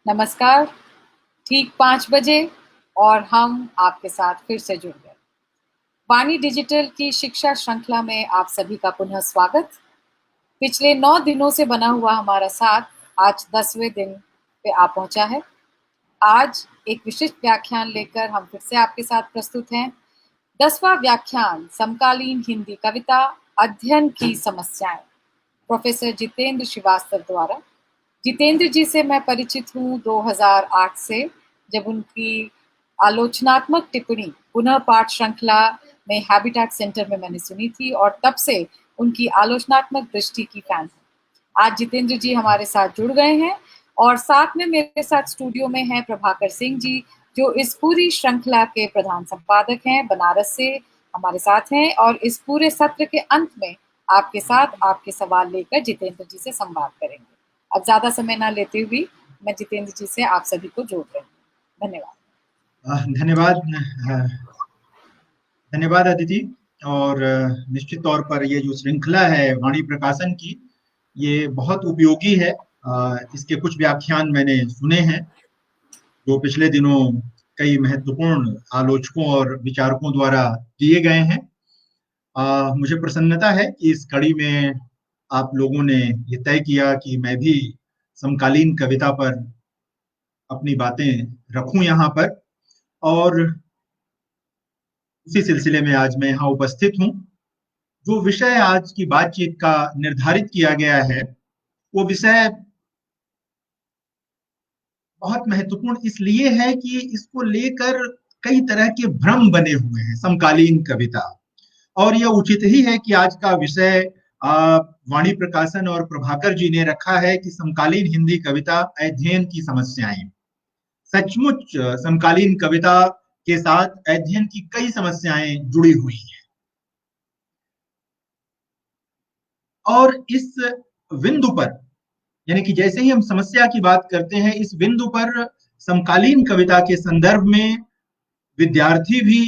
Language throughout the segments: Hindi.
नमस्कार। ठीक 5 बजे और हम आपके साथ फिर से जुड़ गए। वाणी डिजिटल की शिक्षा श्रृंखला में आप सभी का पुनः स्वागत। पिछले 9 दिनों से बना हुआ हमारा साथ आज 10वें दिन पे आ पहुंचा है। आज एक विशिष्ट व्याख्यान लेकर हम फिर से आपके साथ प्रस्तुत हैं। 10वां व्याख्यान समकालीन हिंदी कविता अध्ययन की समस्याएं, प्रोफेसर जितेंद्र श्रीवास्तव द्वारा। जितेंद्र जी से मैं परिचित हूँ 2008 से, जब उनकी आलोचनात्मक टिप्पणी पुनः पाठ श्रृंखला में हैबिटेट सेंटर में मैंने सुनी थी और तब से उनकी आलोचनात्मक दृष्टि की फैन हूँ। आज जितेंद्र जी हमारे साथ जुड़ गए हैं और साथ में मेरे साथ स्टूडियो में हैं प्रभाकर सिंह जी, जो इस पूरी श्रृंखला के प्रधान संपादक हैं, बनारस से हमारे साथ हैं और इस पूरे सत्र के अंत में आपके साथ आपके सवाल लेकर जितेंद्र जी से संवाद करेंगे। अब ज्यादा समय ना लेते हुए मैं जितेंद्र जी से आप सभी को जोड़ रही हूँ। धन्यवाद। धन्यवाद। धन्यवाद अदिति। और निश्चित तौर पर ये जो श्रृंखला है वाणी प्रकाशन की, ये बहुत उपयोगी है। इसके कुछ व्याख्यान मैंने सुने हैं जो पिछले दिनों कई महत्वपूर्ण आलोचकों और विचारकों द्वारा दिए गए हैं। मुझे प्रसन्नता है कि इस कड़ी में आप लोगों ने ये तय किया कि मैं भी समकालीन कविता पर अपनी बातें रखूं यहाँ पर, और उसी सिलसिले में आज मैं यहाँ उपस्थित हूँ। जो विषय आज की बातचीत का निर्धारित किया गया है, वो विषय बहुत महत्वपूर्ण इसलिए है कि इसको लेकर कई तरह के भ्रम बने हुए हैं, समकालीन कविता। और यह उचित ही है कि आज का विषय वाणी प्रकाशन और प्रभाकर जी ने रखा है कि समकालीन हिंदी कविता अध्ययन की समस्याएं। सचमुच समकालीन कविता के साथ अध्ययन की कई समस्याएं जुड़ी हुई हैं, और इस बिंदु पर, यानी कि जैसे ही हम समस्या की बात करते हैं, इस बिंदु पर समकालीन कविता के संदर्भ में विद्यार्थी भी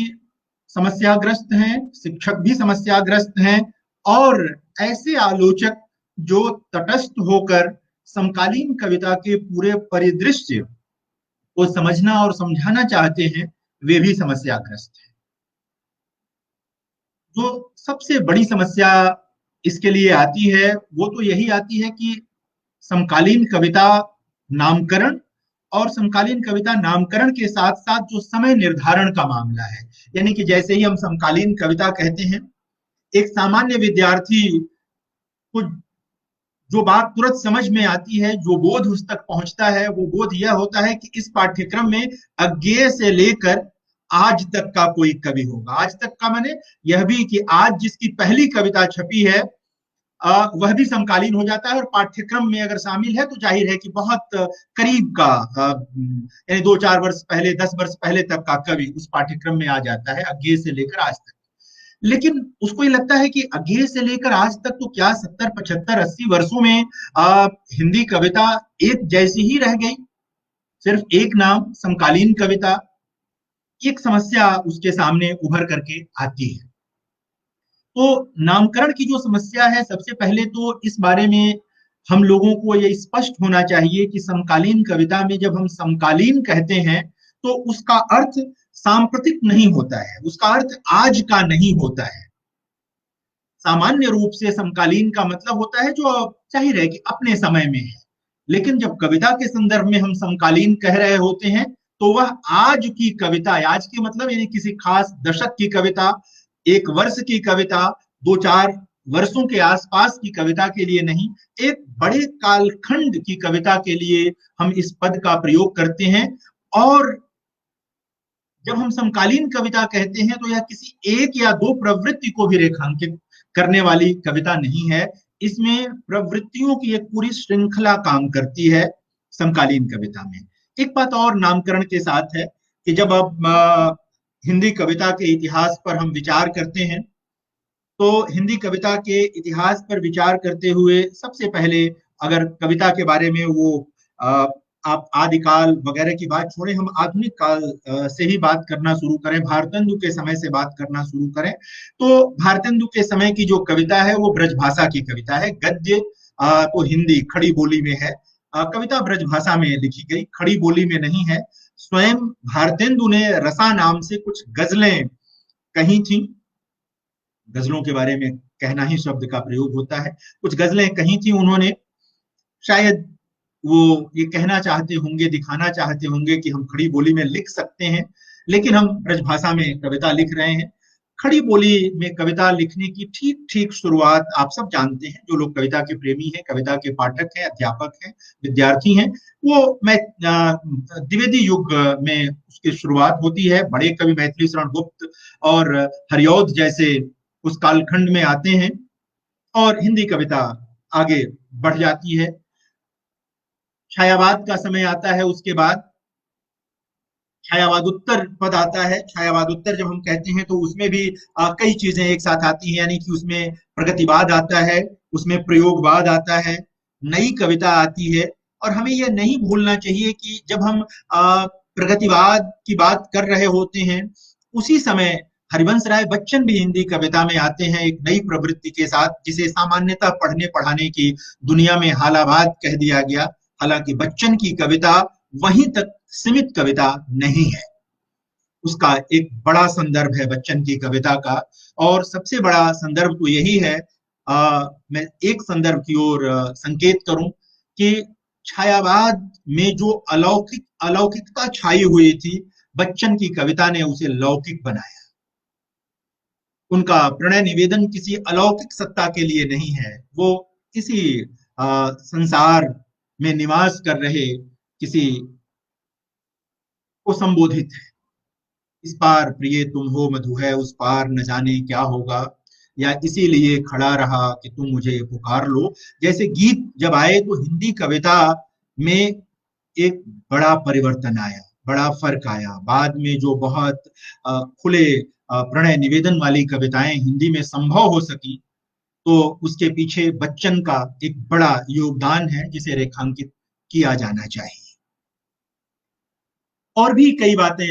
समस्याग्रस्त हैं, शिक्षक भी समस्याग्रस्त हैं, और ऐसे आलोचक जो तटस्थ होकर समकालीन कविता के पूरे परिदृश्य को समझना और समझाना चाहते हैं, वे भी समस्याग्रस्त हैं। जो सबसे बड़ी समस्या इसके लिए आती है, वो तो यही आती है कि समकालीन कविता नामकरण, और समकालीन कविता नामकरण के साथ साथ जो समय निर्धारण का मामला है। यानी कि जैसे ही हम समकालीन कविता कहते हैं, एक सामान्य विद्यार्थी को जो बात तुरंत समझ में आती है, जो बोध उस तक पहुंचता है, वो बोध यह होता है कि इस पाठ्यक्रम में अज्ञेय से लेकर आज तक का कोई कवि होगा। आज तक का माने यह भी कि आज जिसकी पहली कविता छपी है वह भी समकालीन हो जाता है, और पाठ्यक्रम में अगर शामिल है तो जाहिर है कि बहुत करीब का, यानी 2-4 वर्ष पहले, 10 वर्ष पहले तक का कवि उस पाठ्यक्रम में आ जाता है, अज्ञेय से लेकर आज तक। लेकिन उसको ये लगता है कि अज्ञेय से लेकर आज तक तो क्या 70, 75, 80 वर्षों में हिंदी कविता एक जैसी ही रह गई, सिर्फ एक नाम समकालीन कविता। एक समस्या उसके सामने उभर करके आती है। तो नामकरण की जो समस्या है, सबसे पहले तो इस बारे में हम लोगों को ये स्पष्ट होना चाहिए कि समकालीन कविता में जब हम समकालीन कहते हैं तो उसका अर्थ सांप्रतिक नहीं होता है, उसका अर्थ आज का नहीं होता है। सामान्य रूप से समकालीन का मतलब होता है जो जाहिर है कि अपने समय में है, लेकिन जब कविता के संदर्भ में हम समकालीन कह रहे होते हैं तो वह आज की कविता, आज के मतलब यानी किसी खास दशक की कविता, एक वर्ष की कविता, 2-4 वर्षों के आसपास की कविता के लिए नहीं, एक बड़े कालखंड की कविता के लिए हम इस पद का प्रयोग करते हैं। और जब हम समकालीन कविता कहते हैं तो यह किसी एक या दो प्रवृत्ति को भी रेखांकित करने वाली कविता नहीं है, इसमें प्रवृत्तियों की एक पूरी श्रृंखला काम करती है समकालीन कविता में। एक बात और नामकरण के साथ है कि जब अब हिंदी कविता के इतिहास पर हम विचार करते हैं, तो हिंदी कविता के इतिहास पर विचार करते हुए सबसे पहले अगर कविता के बारे में वो आप आदिकाल वगैरह की बात छोड़ें, हम आधुनिक काल से ही बात करना शुरू करें, भारतेंदु के समय से बात करना शुरू करें, तो भारतेंदु के समय की जो कविता है वो ब्रजभाषा की कविता है। गद्य तो हिंदी खड़ी बोली में है, कविता ब्रजभाषा में लिखी गई, खड़ी बोली में नहीं है। स्वयं भारतेंदु ने रसा नाम से कुछ गजलें कही थी। गजलों के बारे में कहना ही शब्द का प्रयोग होता है। कुछ गजलें कही थी उन्होंने, शायद वो ये कहना चाहते होंगे, दिखाना चाहते होंगे कि हम खड़ी बोली में लिख सकते हैं, लेकिन हम ब्रजभाषा में कविता लिख रहे हैं। खड़ी बोली में कविता लिखने की ठीक ठीक शुरुआत आप सब जानते हैं, जो लोग कविता के प्रेमी हैं, कविता के पाठक हैं, अध्यापक हैं, विद्यार्थी हैं, वो मैं द्विवेदी युग में उसकी शुरुआत होती है। बड़े कवि मैथिली शरण गुप्त और हरिऔध जैसे उस कालखंड में आते हैं और हिंदी कविता आगे बढ़ जाती है। छायावाद का समय आता है, उसके बाद छायावाद उत्तर पद आता है। छायावाद उत्तर जब हम कहते हैं तो उसमें भी कई चीजें एक साथ आती हैं, यानी कि उसमें प्रगतिवाद आता है, उसमें प्रयोगवाद आता है, नई कविता आती है। और हमें यह नहीं भूलना चाहिए कि जब हम प्रगतिवाद की बात कर रहे होते हैं, उसी समय हरिवंश राय बच्चन भी हिंदी कविता में आते हैं एक नई प्रवृत्ति के साथ, जिसे सामान्यतः पढ़ने पढ़ाने की दुनिया में हालावाद कह दिया गया। हालांकि बच्चन की कविता वहीं तक सीमित कविता नहीं है, उसका एक बड़ा संदर्भ है बच्चन की कविता का। और सबसे बड़ा संदर्भ तो यही है, मैं एक संदर्भ की ओर संकेत करूं कि छायावाद में जो अलौकिकता छाई हुई थी, बच्चन की कविता ने उसे लौकिक बनाया। उनका प्रणय निवेदन किसी अलौकिक सत्ता के लिए नहीं है, वो किसी संसार में निवास कर रहे किसी को संबोधित है। इस पार प्रिय तुम हो मधु है, उस पार न जाने क्या होगा, या इसीलिए खड़ा रहा कि तुम मुझे पुकार लो, जैसे गीत जब आए तो हिंदी कविता में एक बड़ा परिवर्तन आया, बड़ा फर्क आया। बाद में जो बहुत खुले प्रणय निवेदन वाली कविताएं हिंदी में संभव हो सकी, तो उसके पीछे बच्चन का एक बड़ा योगदान है, जिसे रेखांकित किया जाना चाहिए। और भी कई बातें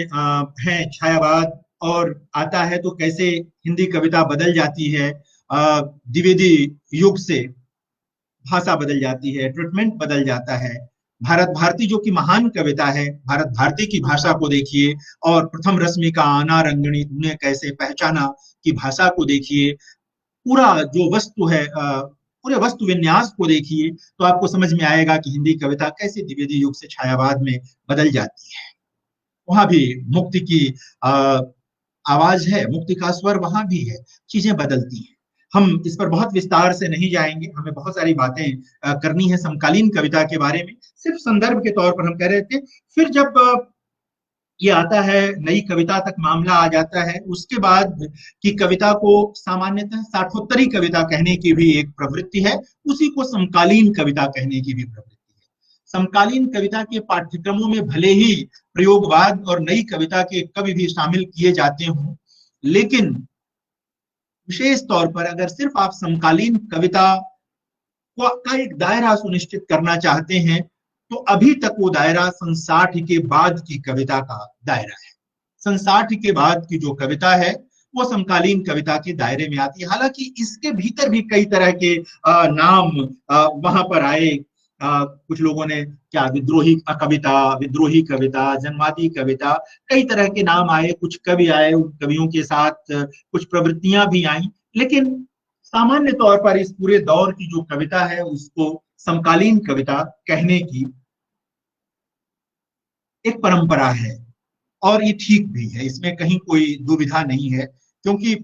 हैं छायावाद और आता है तो कैसे हिंदी कविता बदल जाती है, द्विवेदी युग से भाषा बदल जाती है, ट्रीटमेंट बदल जाता है। भारत भारती जो कि महान कविता है, भारत भारती की भाषा को देखिए, और प्रथम रश्मि का आना रंगनी तूने कैसे पहचाना की भाषा को देखिए, पूरा जो वस्तु है, पूरे वस्तु विन्यास को देखिए, तो आपको समझ में आएगा कि हिंदी कविता कैसे द्विवेदी युग से छायावाद में बदल जाती है। वहां भी मुक्ति की आवाज है, मुक्ति का स्वर वहां भी है, चीजें बदलती हैं। हम इस पर बहुत विस्तार से नहीं जाएंगे, हमें बहुत सारी बातें करनी है समकालीन कविता के बारे में, सिर्फ संदर्भ के तौर पर हम कह रहे थे। फिर जब ये आता है, नई कविता तक मामला आ जाता है, उसके बाद की कविता को सामान्यतः साठोत्तरी कविता कहने की भी एक प्रवृत्ति है, उसी को समकालीन कविता कहने की भी प्रवृत्ति है। समकालीन कविता के पाठ्यक्रमों में भले ही प्रयोगवाद और नई कविता के कवि भी शामिल किए जाते हों, लेकिन विशेष तौर पर अगर सिर्फ आप समकालीन कविता का एक दायरा सुनिश्चित करना चाहते हैं, तो अभी तक वो दायरा सन 60 के बाद की कविता का दायरा है। सन 60 के बाद की जो कविता है वो समकालीन कविता के दायरे में आती है। हालांकि इसके भीतर भी कई तरह के नाम वहां पर आए। कुछ लोगों ने क्या विद्रोही कविता, विद्रोही कविता, जनवादी कविता, कई तरह के नाम आए, कुछ कवि आए, उन कवियों के साथ कुछ प्रवृत्तियां भी आई, लेकिन सामान्य तौर पर इस पूरे दौर की जो कविता है उसको समकालीन कविता कहने की एक परंपरा है, और ये ठीक भी है, इसमें कहीं कोई दुविधा नहीं है। क्योंकि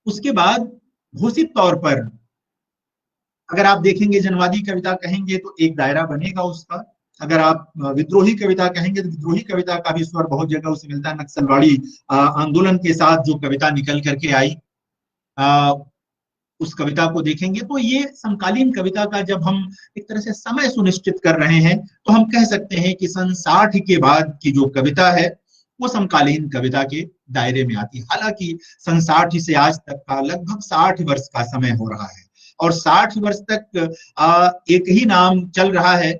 उसके बाद घोषित तौर पर अगर आप देखेंगे जनवादी कविता कहेंगे तो एक दायरा बनेगा उसका, अगर आप विद्रोही कविता कहेंगे तो विद्रोही कविता का भी स्वर बहुत जगह उसे मिलता है। नक्सलवाड़ी आंदोलन के साथ जो कविता निकल करके आई, उस कविता को देखेंगे तो ये समकालीन कविता का जब हम एक तरह से समय सुनिश्चित कर रहे हैं, तो हम कह सकते हैं कि सन 60 के बाद की जो कविता है वो समकालीन कविता के दायरे में आती है। हालांकि सन 60 से आज तक का लगभग 60 वर्ष का समय हो रहा है, और 60 वर्ष तक एक ही नाम चल रहा है।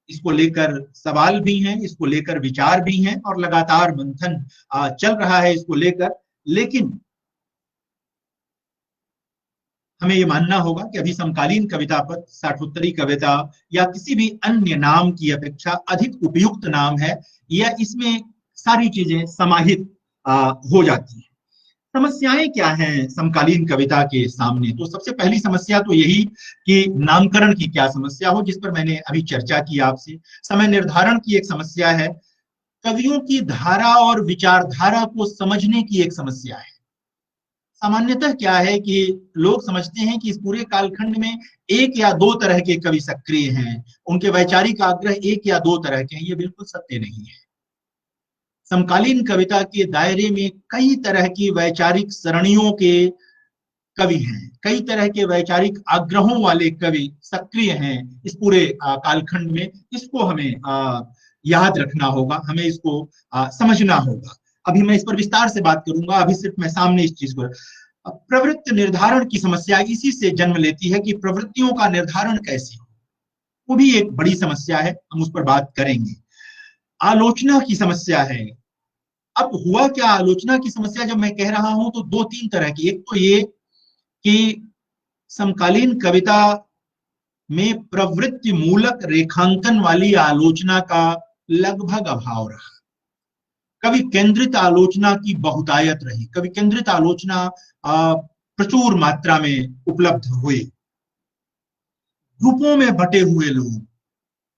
इसको लेकर सवाल भी हैं, इसको लेकर विचार भी हैं, और लगातार मंथन चल रहा है इसको लेकर। लेकिन हमें ये मानना होगा कि अभी समकालीन कविता पर साठोत्तरी कविता या किसी भी अन्य नाम की अपेक्षा अधिक उपयुक्त नाम है, या इसमें सारी चीजें समाहित हो जाती हैं। समस्याएं क्या हैं समकालीन कविता के सामने? तो सबसे पहली समस्या तो यही कि नामकरण की क्या समस्या हो, जिस पर मैंने अभी चर्चा की आपसे। समय निर्धारण की एक समस्या है। कवियों की धारा और विचारधारा को समझने की एक समस्या है। सामान्यतः क्या है कि लोग समझते हैं कि इस पूरे कालखंड में एक या दो तरह के कवि सक्रिय हैं, उनके वैचारिक आग्रह एक या दो तरह के हैं। ये बिल्कुल सत्य नहीं है। समकालीन कविता के दायरे में कई तरह की वैचारिक सरणियों के कवि हैं, कई तरह के वैचारिक आग्रहों वाले कवि सक्रिय हैं इस पूरे कालखंड में। इसको हमें याद रखना होगा, हमें इसको समझना होगा। अभी मैं इस पर विस्तार से बात करूंगा, अभी सिर्फ मैं सामने इस चीज को। प्रवृत्ति निर्धारण की समस्या इसी से जन्म लेती है कि प्रवृत्तियों का निर्धारण कैसे हो, वो भी एक बड़ी समस्या है, हम उस पर बात करेंगे। आलोचना की समस्या है। अब हुआ क्या, आलोचना की समस्या जब मैं कह रहा हूं तो दो तीन तरह की। एक तो ये कि समकालीन कविता में प्रवृत्ति मूलक रेखांकन वाली आलोचना का लगभग अभाव रहा। कवि केंद्रित आलोचना की बहुतायत रही, कवि केंद्रित आलोचना प्रचुर मात्रा में उपलब्ध हुई। ग्रुपों में बटे हुए लोग,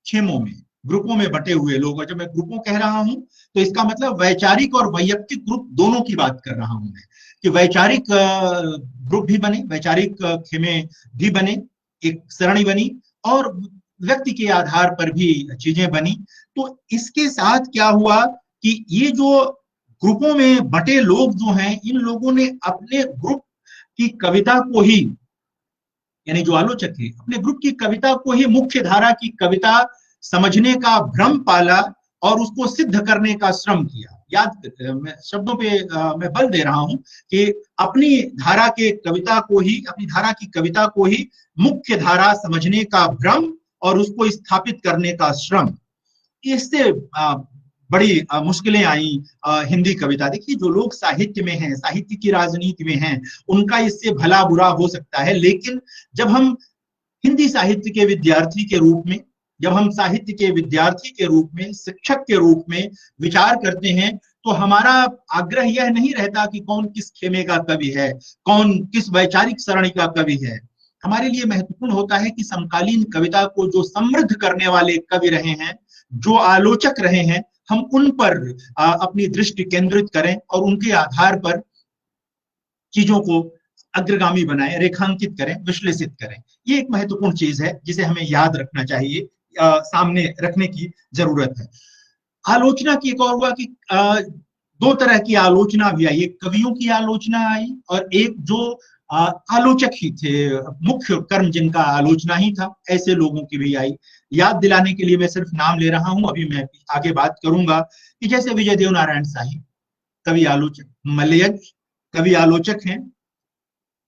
खेमों में, ग्रुपों में बटे हुए लोग, और जब मैं ग्रुपों कह रहा हूं तो इसका मतलब वैचारिक और वैयक्तिक ग्रुप दोनों की बात कर रहा हूं मैं, कि वैचारिक ग्रुप भी बने, वैचारिक खेमे भी बने, एक सरणी बनी, और व्यक्ति के आधार पर भी चीजें बनी। तो इसके साथ क्या हुआ कि ये जो ग्रुपों में बटे लोग जो हैं, इन लोगों ने अपने ग्रुप की कविता को ही, यानी जो आलोचक है, अपने ग्रुप की कविता को ही मुख्य धारा की कविता समझने का भ्रम पाला और उसको सिद्ध करने का श्रम किया। याद, मैं शब्दों पे मैं बल दे रहा हूं कि अपनी धारा के कविता को ही, अपनी धारा की कविता को ही मुख्य धारा समझने का भ्रम और उसको स्थापित करने का श्रम। इससे बड़ी मुश्किलें आई हिंदी कविता। देखिए, जो लोग साहित्य में हैं, साहित्य की राजनीति में हैं, उनका इससे भला बुरा हो सकता है, लेकिन जब हम हिंदी साहित्य के विद्यार्थी के रूप में, जब हम साहित्य के विद्यार्थी के रूप में, शिक्षक के रूप में विचार करते हैं, तो हमारा आग्रह यह नहीं रहता कि कौन किस खेमे का कवि है, कौन किस वैचारिक सरणी का कवि है। हमारे लिए महत्वपूर्ण होता है कि समकालीन कविता को जो समृद्ध करने वाले कवि रहे हैं, जो आलोचक रहे हैं, हम उन पर अपनी दृष्टि केंद्रित करें और उनके आधार पर चीजों को अग्रगामी बनाएं, रेखांकित करें, विश्लेषित करें। ये एक महत्वपूर्ण चीज है जिसे हमें याद रखना चाहिए, सामने रखने की जरूरत है। आलोचना की एक और हुआ कि दो तरह की आलोचना भी आई। एक कवियों की आलोचना आई और एक जो आलोचक ही थे, मुख्य कर्म जिनका आलोचना ही था, ऐसे लोगों की भी आई। याद दिलाने के लिए मैं सिर्फ नाम ले रहा हूं, अभी मैं आगे बात करूंगा, कि जैसे विजय देव नारायण शाही कवि आलोचक, मलयज कवि आलोचक हैं।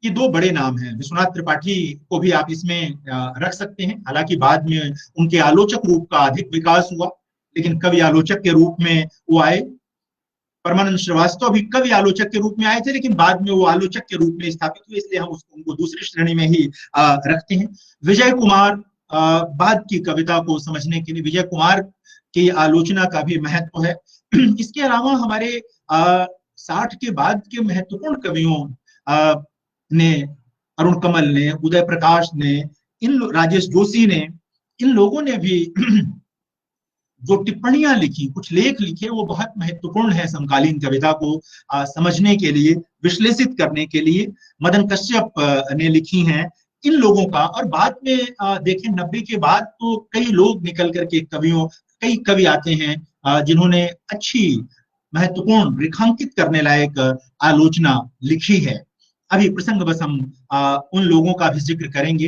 ये दो बड़े नाम हैं। विश्वनाथ त्रिपाठी को भी आप इसमें रख सकते हैं, हालांकि बाद में उनके आलोचक रूप का अधिक विकास हुआ, लेकिन कवि आलोचक के रूप में वो आए। परमानंद श्रीवास्तव भी कवि आलोचक के रूप में आए थे, लेकिन बाद में वो आलोचक के रूप में स्थापित हुए, इसलिए हम उसको उनको दूसरी श्रेणी में ही रखते हैं। विजय कुमार, बाद की कविता को समझने के लिए विजय कुमार की आलोचना का भी महत्व है। इसके अलावा हमारे 60 के बाद के महत्वपूर्ण कवियों ने, अरुण कमल ने, उदय प्रकाश ने, राजेश जोशी ने, इन लोगों ने भी जो टिप्पणियां लिखी, कुछ लेख लिखे, वो बहुत महत्वपूर्ण है समकालीन कविता को समझने के लिए, विश्लेषित करने के लिए। मदन कश्यप ने लिखी हैं इन लोगों का। और बाद में देखें, 90 के बाद तो कई लोग निकल करके कई कवि आते हैं जिन्होंने अच्छी, महत्वपूर्ण, रेखांकित करने लायक आलोचना लिखी है। अभी प्रसंग बस हम उन लोगों का भी जिक्र करेंगे।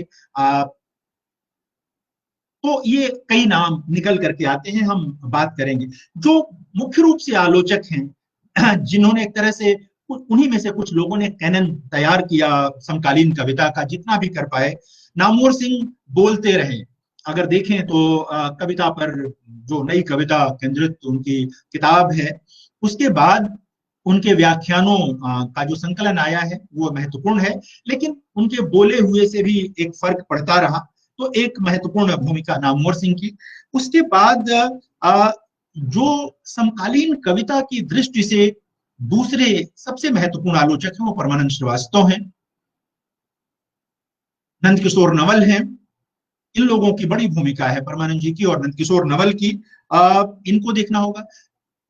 तो ये कई नाम निकल करके आते हैं, हम बात करेंगे। जो मुख्य रूप से आलोचक हैं, जिन्होंने एक तरह से, उन्हीं में से कुछ लोगों ने कैनन तैयार किया समकालीन कविता का, जितना भी कर पाए। नामवर सिंह बोलते रहे, अगर देखें तो कविता पर जो नई कविता केंद्रित उनकी किताब है, उसके बाद उनके व्याख्यानों का जो संकलन आया है वो महत्वपूर्ण है, लेकिन उनके बोले हुए से भी एक फर्क पड़ता रहा। तो एक महत्वपूर्ण भूमिका नामवर सिंह की। उसके बाद जो समकालीन कविता की दृष्टि से दूसरे सबसे महत्वपूर्ण आलोचक हैं वो परमानंद श्रीवास्तव हैं, नंदकिशोर नवल हैं। इन लोगों की बड़ी भूमिका है, परमानंद जी की और नंदकिशोर नवल की। इनको देखना होगा।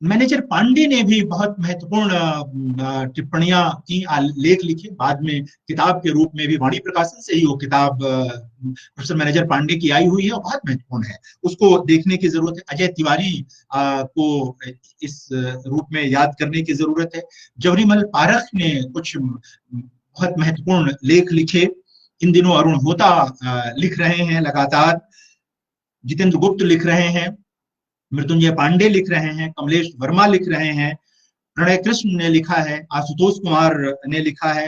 मैनेजर पांडे ने भी बहुत महत्वपूर्ण टिप्पणियां की, लेख लिखे, बाद में किताब के रूप में भी वाणी प्रकाशन से ही वो किताब प्रोफेसर मैनेजर पांडे की आई हुई है और बहुत महत्वपूर्ण है, उसको देखने की जरूरत है। अजय तिवारी को इस रूप में याद करने की जरूरत है। जवहरीमल पारख ने कुछ बहुत महत्वपूर्ण लेख लिखे। इन दिनों अरुण होता लिख रहे हैं लगातार, जितेंद्र गुप्त लिख रहे हैं, मृत्युंजय पांडे लिख रहे हैं, कमलेश वर्मा लिख रहे हैं, प्रणय कृष्ण ने लिखा है, आशुतोष कुमार ने लिखा है।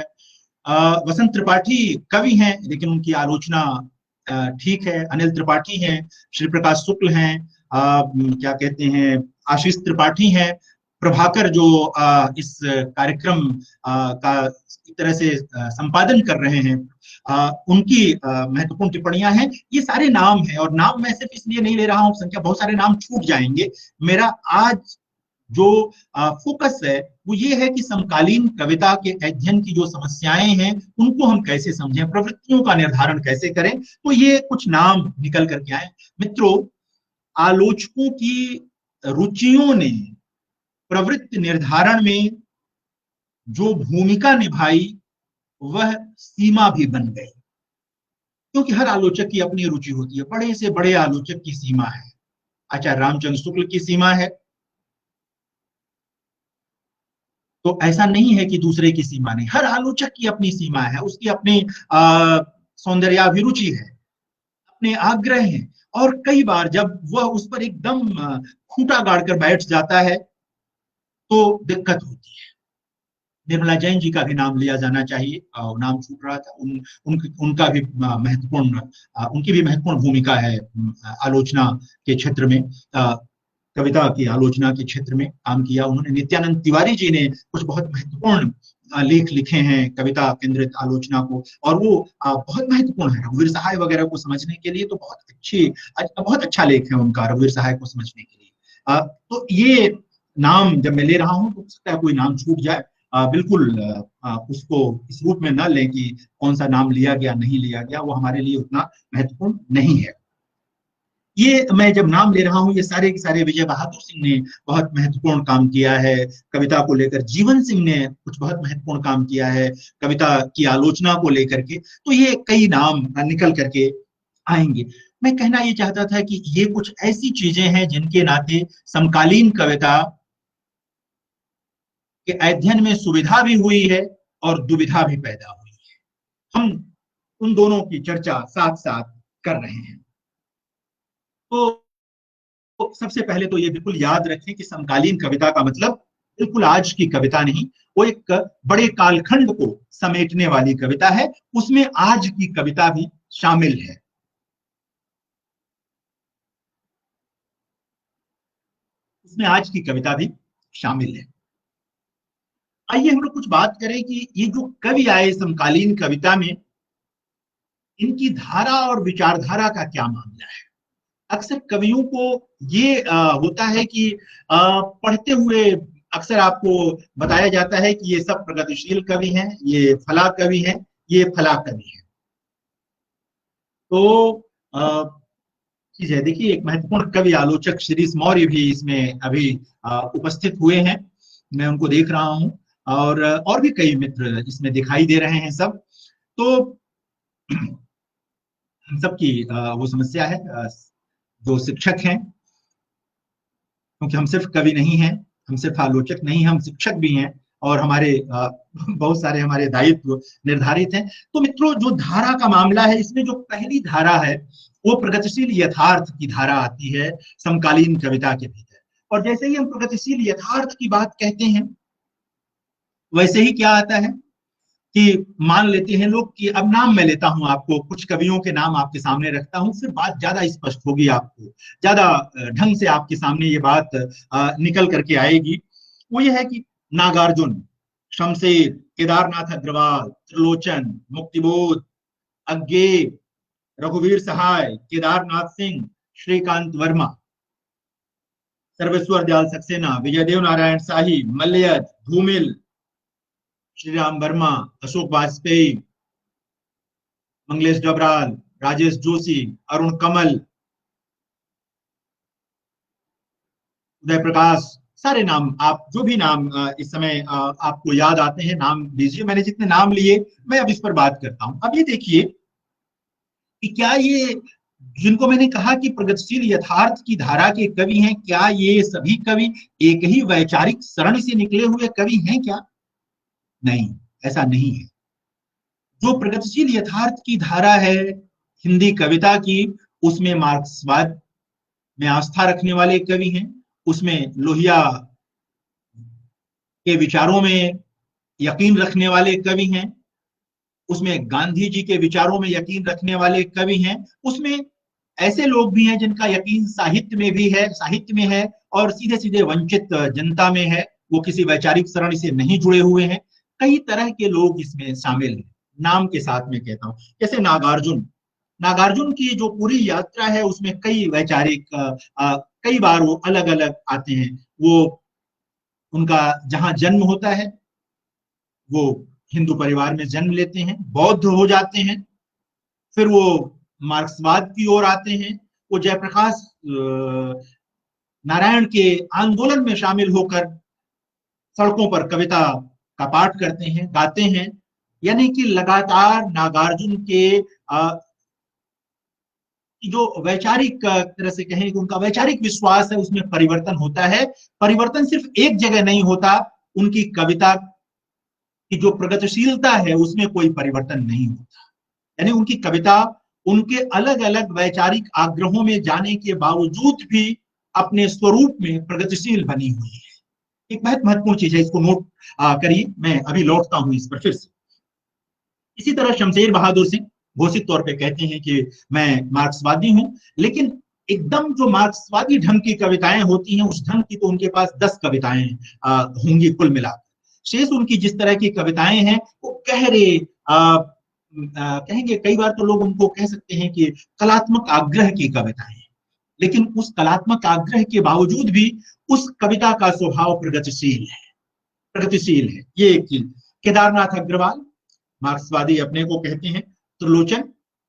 वसंत त्रिपाठी कवि हैं लेकिन उनकी आलोचना ठीक है। अनिल त्रिपाठी हैं, श्री प्रकाश शुक्ल हैं, क्या कहते हैं, आशीष त्रिपाठी हैं, प्रभाकर जो इस कार्यक्रम का एक तरह से संपादन कर रहे हैं, उनकी महत्वपूर्ण टिप्पणियां हैं। ये सारे नाम हैं और नाम मैं सिर्फ इसलिए नहीं ले रहा हूं, संख्या बहुत सारे नाम छूट जाएंगे। मेरा आज जो फोकस है वो ये है कि समकालीन कविता के अध्ययन की जो समस्याएं हैं उनको हम कैसे समझें, प्रवृत्तियों का निर्धारण कैसे करें। तो ये कुछ नाम निकल करके आए। मित्रों, आलोचकों की रुचियों ने प्रवृत्ति निर्धारण में जो भूमिका निभाई वह सीमा भी बन गई, क्योंकि हर आलोचक की अपनी रुचि होती है। बड़े से बड़े आलोचक की सीमा है, आचार्य रामचंद्र शुक्ल की सीमा है, तो ऐसा नहीं है कि दूसरे की सीमा नहीं। हर आलोचक की अपनी सीमा है, उसकी अपनी सौंदर्याभिरुचि है, अपने आग्रह हैं, और कई बार जब वह उस पर एकदम खूंटा गाड़कर बैठ जाता है तो दिक्कत होती है। निर्मला जैन जी का भी नाम लिया जाना चाहिए, नाम छूट रहा था। उनका भी महत्वपूर्ण उनकी भी महत्वपूर्ण भूमिका है आलोचना के क्षेत्र में, कविता की आलोचना के क्षेत्र में काम किया उन्होंने। नित्यानंद तिवारी जी ने कुछ बहुत महत्वपूर्ण लेख लिखे हैं कविता केंद्रित आलोचना को, और वो बहुत महत्वपूर्ण है रघुवीर सहाय वगैरह को समझने के लिए। तो बहुत अच्छा लेख है उनका रघुवीर सहाय को समझने के लिए। तो ये नाम जब मैं ले रहा हूं तो हो सकता है कोई नाम छूट जाए, बिल्कुल उसको इस रूप में न लें कि कौन सा नाम लिया गया नहीं लिया गया, वो हमारे लिए उतना महत्वपूर्ण नहीं है। ये मैं जब नाम ले रहा हूं, ये सारे के सारे विजय बहादुर सिंह ने बहुत महत्वपूर्ण काम किया है कविता को लेकर। जीवन सिंह ने कुछ बहुत महत्वपूर्ण काम किया है कविता की आलोचना को लेकर के। तो ये कई नाम निकल करके आएंगे। मैं कहना ये चाहता था कि ये कुछ ऐसी चीजें हैं जिनके नाते समकालीन कविता के अध्ययन में सुविधा भी हुई है और दुविधा भी पैदा हुई है। हम उन दोनों की चर्चा साथ साथ कर रहे हैं। तो सबसे पहले तो ये बिल्कुल याद रखें कि समकालीन कविता का मतलब बिल्कुल आज की कविता नहीं, वो एक बड़े कालखंड को समेटने वाली कविता है। उसमें आज की कविता भी शामिल है। उसमें आज की कविता भी शामिल है। आइए हम लोग कुछ बात करें कि ये जो कवि आए समकालीन कविता में, इनकी धारा और विचारधारा का क्या मामला है। अक्सर कवियों को ये होता है कि पढ़ते हुए अक्सर आपको बताया जाता है कि ये सब प्रगतिशील कवि हैं, ये फला कवि हैं, ये फला कवि हैं। तो चीज है, देखिए एक महत्वपूर्ण कवि आलोचक शिरीष मौर्य भी इसमें अभी उपस्थित हुए हैं, मैं उनको देख रहा हूं, और भी कई मित्र इसमें दिखाई दे रहे हैं सब। तो हम सबकी वो समस्या है, जो शिक्षक हैं, क्योंकि हम सिर्फ कवि नहीं हैं, हम सिर्फ आलोचक नहीं, हम शिक्षक भी हैं, और हमारे बहुत सारे हमारे दायित्व निर्धारित हैं। तो मित्रों, जो धारा का मामला है, इसमें जो पहली धारा है वो प्रगतिशील यथार्थ की धारा आती है समकालीन कविता के भीतर। और जैसे ही हम प्रगतिशील यथार्थ की बात कहते हैं, वैसे ही क्या आता है कि मान लेते हैं लोग कि अब नाम मैं लेता हूं, आपको कुछ कवियों के नाम आपके सामने रखता हूं, फिर बात ज्यादा स्पष्ट होगी, आपको ज्यादा ढंग से आपके सामने ये बात निकल करके आएगी। वो ये है कि नागार्जुन, शमशेर, केदारनाथ अग्रवाल, त्रिलोचन, मुक्तिबोध, अज्ञे, रघुवीर सहाय, केदारनाथ सिंह, श्रीकांत वर्मा, सर्वेश्वर दयाल सक्सेना, विजयदेव नारायण शाही, मल्लियज, धूमिल, श्रीराम वर्मा, अशोक वाजपेयी, मंगलेश डबराल, राजेश जोशी, अरुण कमल, उदय प्रकाश, सारे नाम, आप जो भी नाम इस समय आपको याद आते हैं नाम लीजिए। मैंने जितने नाम लिए मैं अब इस पर बात करता हूं। अब ये देखिए कि क्या ये जिनको मैंने कहा कि प्रगतिशील यथार्थ की धारा के कवि हैं, क्या ये सभी कवि एक ही वैचारिक सरणी से निकले हुए कवि हैं क्या? नहीं, ऐसा नहीं है। जो प्रगतिशील यथार्थ की धारा है हिंदी कविता की, उसमें मार्क्सवाद में आस्था रखने वाले कवि हैं, उसमें लोहिया के विचारों में यकीन रखने वाले कवि हैं, उसमें गांधी जी के विचारों में यकीन रखने वाले कवि हैं, उसमें ऐसे लोग भी हैं जिनका यकीन साहित्य में भी है, साहित्य में है, और सीधे सीधे वंचित जनता में है, वो किसी वैचारिक सरणी से नहीं जुड़े हुए हैं। कई तरह के लोग इसमें शामिल हैं। नाम के साथ में कहता हूं, जैसे नागार्जुन, नागार्जुन की जो पूरी यात्रा है उसमें कई वैचारिक कई बार वो अलग अलग आते हैं। वो उनका जहां जन्म होता है वो हिंदू परिवार में जन्म लेते हैं, बौद्ध हो जाते हैं, फिर वो मार्क्सवाद की ओर आते हैं, वो जयप्रकाश नारायण के आंदोलन में शामिल होकर सड़कों पर कविता का पाठ करते हैं, गाते हैं। यानी कि लगातार नागार्जुन के जो वैचारिक तरह से कहें कि उनका वैचारिक विश्वास है उसमें परिवर्तन होता है। परिवर्तन सिर्फ एक जगह नहीं होता, उनकी कविता की जो प्रगतिशीलता है उसमें कोई परिवर्तन नहीं होता। यानी उनकी कविता उनके अलग अलग वैचारिक आग्रहों में जाने के बावजूद भी अपने स्वरूप में प्रगतिशील बनी हुई है। एक बहुत महत्वपूर्ण चीज है, इसको नोट करिए। मैं अभी लौटता हूं इस पर फिर से। इसी तरह शमशेर बहादुर सिंह घोषित तौर पे कहते हैं कि मैं मार्क्सवादी हूं, लेकिन एकदम जो मार्क्सवादी ढंग की कविताएं होती हैं उस ढंग की तो उनके पास 10 कविताएं होंगी कुल मिलाकर। शेष उनकी जिस तरह की कविताएं हैं वो गहरे कहेंगे, कई बार तो लोग उनको कह सकते हैं कि कलात्मक आग्रह की कविताएं हैं, लेकिन उस कलात्मक आग्रह के बावजूद भी उस कविता का स्वभाव प्रगतिशील है, प्रगतिशील है। ये एक चीज। केदारनाथ अग्रवाल मार्क्सवादी अपने को कहते हैं, त्रिलोचन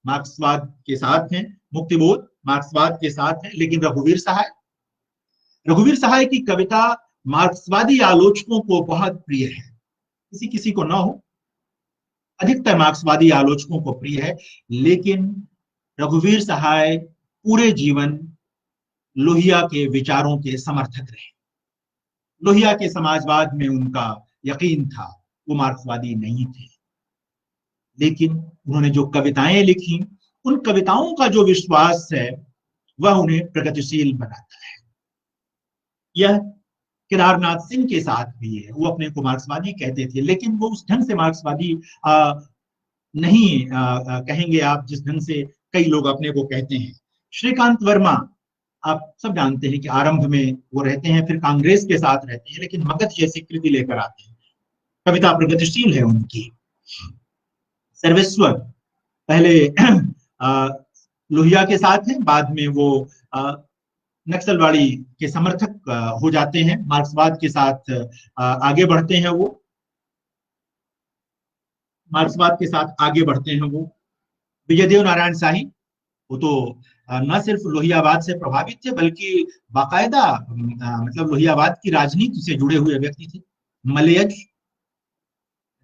मार्क्सवाद के साथ हैं, मुक्तिबोध मार्क्सवाद के साथ हैं, लेकिन रघुवीर सहाय, रघुवीर सहाय की कविता मार्क्सवादी आलोचकों को बहुत प्रिय है। किसी किसी को ना हो, अधिकतर मार्क्सवादी आलोचकों को प्रिय है, लेकिन रघुवीर सहाय पूरे जीवन लोहिया के विचारों के समर्थक रहे। लोहिया के समाजवाद में उनका यकीन था, वो मार्क्सवादी नहीं थे, लेकिन उन्होंने जो कविताएं लिखी उन कविताओं का जो विश्वास है वह उन्हें प्रगतिशील बनाता है। यह केदारनाथ सिंह के साथ भी है। वो अपने को मार्क्सवादी कहते थे, लेकिन वो उस ढंग से मार्क्सवादी नहीं कहेंगे आप जिस ढंग से कई लोग अपने को कहते हैं। श्रीकांत वर्मा, आप सब जानते हैं कि आरंभ में वो रहते हैं, फिर कांग्रेस के साथ रहते हैं, लेकिन मगध जैसी कृति लेकर आते हैं। कविता प्रगतिशील है उनकी। सर्वेश्वर पहले लोहिया के साथ हैं, बाद में वो नक्सलवाड़ी के समर्थक हो जाते हैं, मार्क्सवाद के साथ आगे बढ़ते हैं। वो मार्क्सवाद के साथ आगे बढ़ते हैं। वो विजयदेव नारायण शाही, वो तो न सिर्फ लोहियावाद से प्रभावित थे बल्कि बाकायदा मतलब लोहियावाद की राजनीति से जुड़े हुए व्यक्ति थे। मलयज,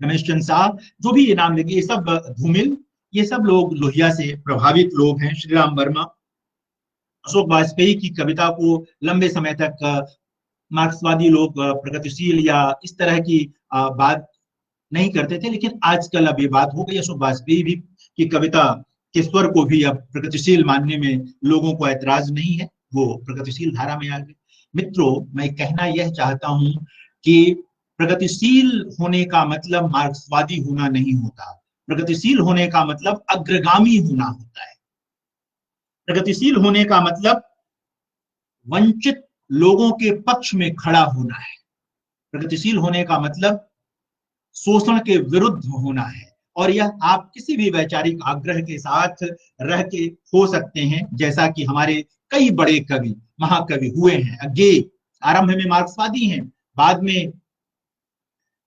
रमेश चंद्र शाह, जो भी ये नाम लेंगे, ये सब धूमिल, ये सब लोग लोहिया से प्रभावित लोग हैं। श्रीराम वर्मा, अशोक वाजपेयी की कविता को लंबे समय तक मार्क्सवादी लोग प्रगतिशील या इस तरह की बात नहीं करते थे, लेकिन आजकल अब ये बात हो गई। अशोक वाजपेयी भी की कविता के स्वर को भी अब प्रगतिशील मानने में लोगों को ऐतराज नहीं है, वो प्रगतिशील धारा में आ गए। मित्रों, मैं कहना यह चाहता हूं कि प्रगतिशील होने का मतलब मार्क्सवादी होना नहीं होता। प्रगतिशील होने का मतलब अग्रगामी होना होता है। प्रगतिशील होने का मतलब वंचित लोगों के पक्ष में खड़ा होना है। प्रगतिशील होने का मतलब शोषण के विरुद्ध होना है, और यह आप किसी भी वैचारिक आग्रह के साथ रह के हो सकते हैं, जैसा कि हमारे कई बड़े कवि महाकवि हुए हैं। अज्ञे आरंभ में मार्क्सवादी हैं, बाद में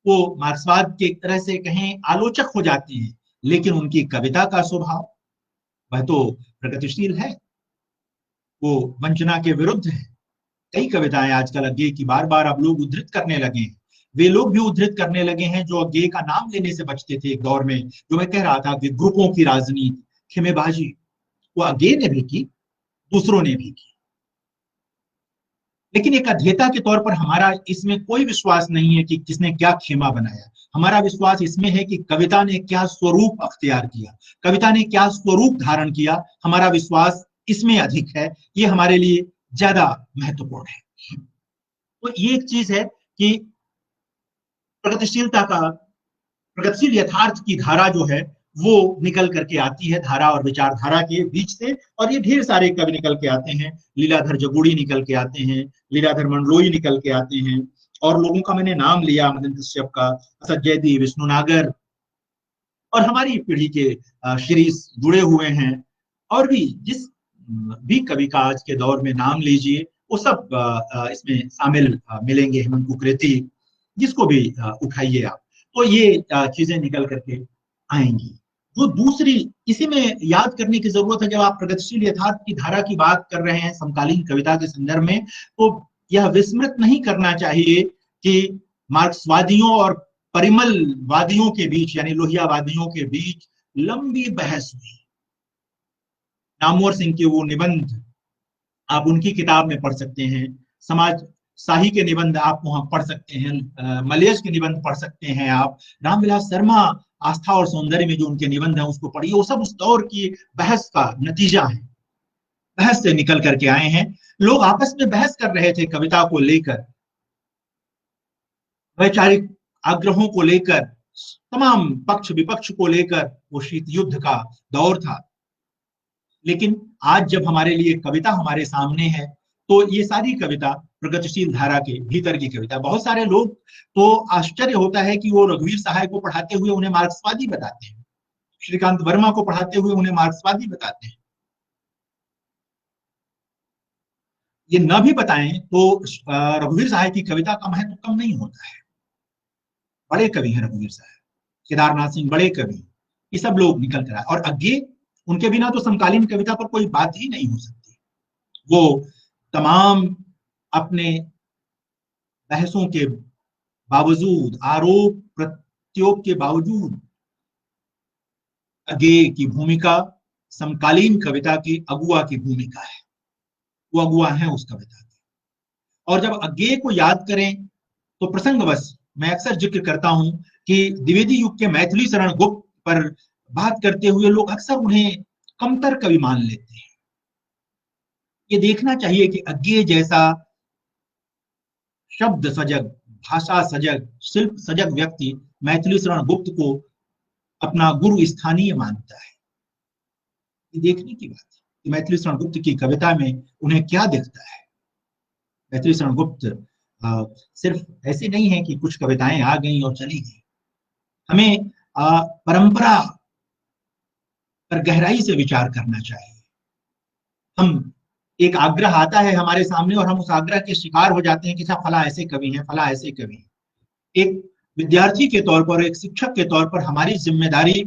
वो मार्क्सवाद के एक तरह से कहें आलोचक हो जाते हैं, लेकिन उनकी कविता का स्वभाव वह तो प्रगतिशील है, वो वंचना के विरुद्ध है। कई कविताएं आजकल अज्ञे की बार बार अब लोग उद्धृत करने लगे हैं। वे लोग भी उद्धृत करने लगे हैं जो अज्ञे का नाम लेने से बचते थे एक दौर में, जो मैं कह रहा था कि ग्रुपों की राजनीति, खेमेबाजी, वो अज्ञे ने भी की, दूसरों ने भी की। लेकिन एक अध्येता के तौर पर हमारा इसमें कोई विश्वास नहीं है कि किसने क्या खेमा बनाया। हमारा विश्वास इसमें है कि कविता ने क्या स्वरूप अख्तियार किया, कविता ने क्या स्वरूप धारण किया, हमारा विश्वास इसमें अधिक है। ये हमारे लिए ज्यादा महत्वपूर्ण है। तो ये एक चीज है कि प्रगतिशीलता का, प्रगतिशील यथार्थ की धारा जो है वो निकल करके आती है धारा और विचारधारा के बीच से, और ये ढेर सारे कवि निकल के आते हैं। लीलाधर जगुड़ी निकल के आते हैं, लीलाधर मंडलोई निकल के आते हैं, और लोगों का मैंने नाम लिया, मदन कश्यप का, असद जैदी, विष्णु नागर, और हमारी पीढ़ी के शिरीष जुड़े हुए हैं। और भी जिस भी कवि का आज के दौर में नाम लीजिए वो सब इसमें शामिल मिलेंगे, हेमंत कुकरेती, जिसको भी उठाइए आप, तो ये चीजें निकल करके आएंगी। जो दूसरी इसी में याद करने की जरूरत है, जब आप प्रगतिशील यथार्थ की धारा की बात कर रहे हैं समकालीन कविता के संदर्भ में, तो यह विस्मृत नहीं करना चाहिए कि मार्क्सवादियों और परिमलवादियों के बीच, यानी लोहियावादियों के बीच लंबी बहस हुई। नामवर सिंह के वो निबंध आप उनकी किताब में पढ़ सकते हैं, समाज शाही के निबंध आप वहां पढ़ सकते हैं, मलेश के निबंध पढ़ सकते हैं आप, रामविलास शर्मा आस्था और सौंदर्य में जो उनके निबंध हैं उसको पढ़िए। वो सब उस दौर की बहस का नतीजा है, बहस से निकल करके आए हैं। लोग आपस में बहस कर रहे थे कविता को लेकर, वैचारिक आग्रहों को लेकर, तमाम पक्ष विपक्ष को लेकर। वो शीत युद्ध का दौर था। लेकिन आज जब हमारे लिए कविता हमारे सामने है, तो ये सारी कविता प्रगतिशील धारा के भीतर की कविता। बहुत सारे लोग तो आश्चर्य होता है कि वो रघुवीर सहाय को पढ़ाते हुए उन्हें मार्क्सवादी बताते हैं, श्रीकांत वर्मा को पढ़ाते हुए उन्हें मार्क्सवादी बताते हैं। ये न भी बताएं तो रघुवीर सहाय की कविता का महत्व कम नहीं होता है। बड़े कवि हैं रघुवीर सहाय, केदारनाथ सिंह बड़े कवि, ये सब लोग निकल कर आए। और अज्ञे, उनके बिना तो समकालीन कविता पर कोई बात ही नहीं हो सकती। वो तमाम अपने बहसों के बावजूद, आरोप प्रत्यारोप के बावजूद, अज्ञे की भूमिका समकालीन कविता की अगुआ की भूमिका है। वो अगुआ है उस कविता के। और जब अज्ञे को याद करें तो प्रसंगवश मैं अक्सर जिक्र करता हूं कि द्विवेदी युग के मैथिली शरण गुप्त पर बात करते हुए लोग अक्सर उन्हें कमतर कवि मान लेते हैं। ये देखना चाहिए कि अज्ञे जैसा शब्द सजग, भाषा सजग, शिल्प सजग व्यक्ति मैथिली शरण गुप्त को अपना गुरु स्थानीय मानता है। ये देखने की बात है कि मैथिली शरण गुप्त की कविता में उन्हें क्या दिखता है। मैथिली शरण गुप्त सिर्फ ऐसे नहीं है कि कुछ कविताएं आ गई और चली गई। हमें परंपरा पर गहराई से विचार करना चाहिए। हम एक आग्रह आता है हमारे सामने और हम उस आग्रह के शिकार हो जाते हैं कि फला ऐसे कवि हैं, फला ऐसे कवि हैं। एक विद्यार्थी के तौर पर, एक शिक्षक के तौर पर हमारी जिम्मेदारी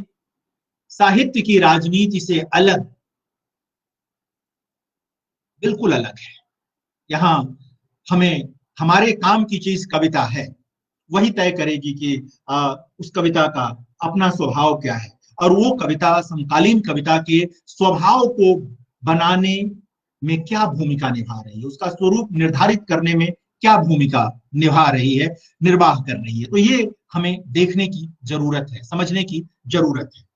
साहित्य की राजनीति से अलग, बिल्कुल अलग है। यहाँ हमें हमारे काम की चीज कविता है, वही तय करेगी कि उस कविता का अपना स्वभाव क्या है, और वो कविता समकालीन कविता के स्वभाव को बनाने में क्या भूमिका निभा रही है, उसका स्वरूप निर्धारित करने में क्या भूमिका निभा रही है, निर्वाह कर रही है। तो ये हमें देखने की जरूरत है, समझने की जरूरत है।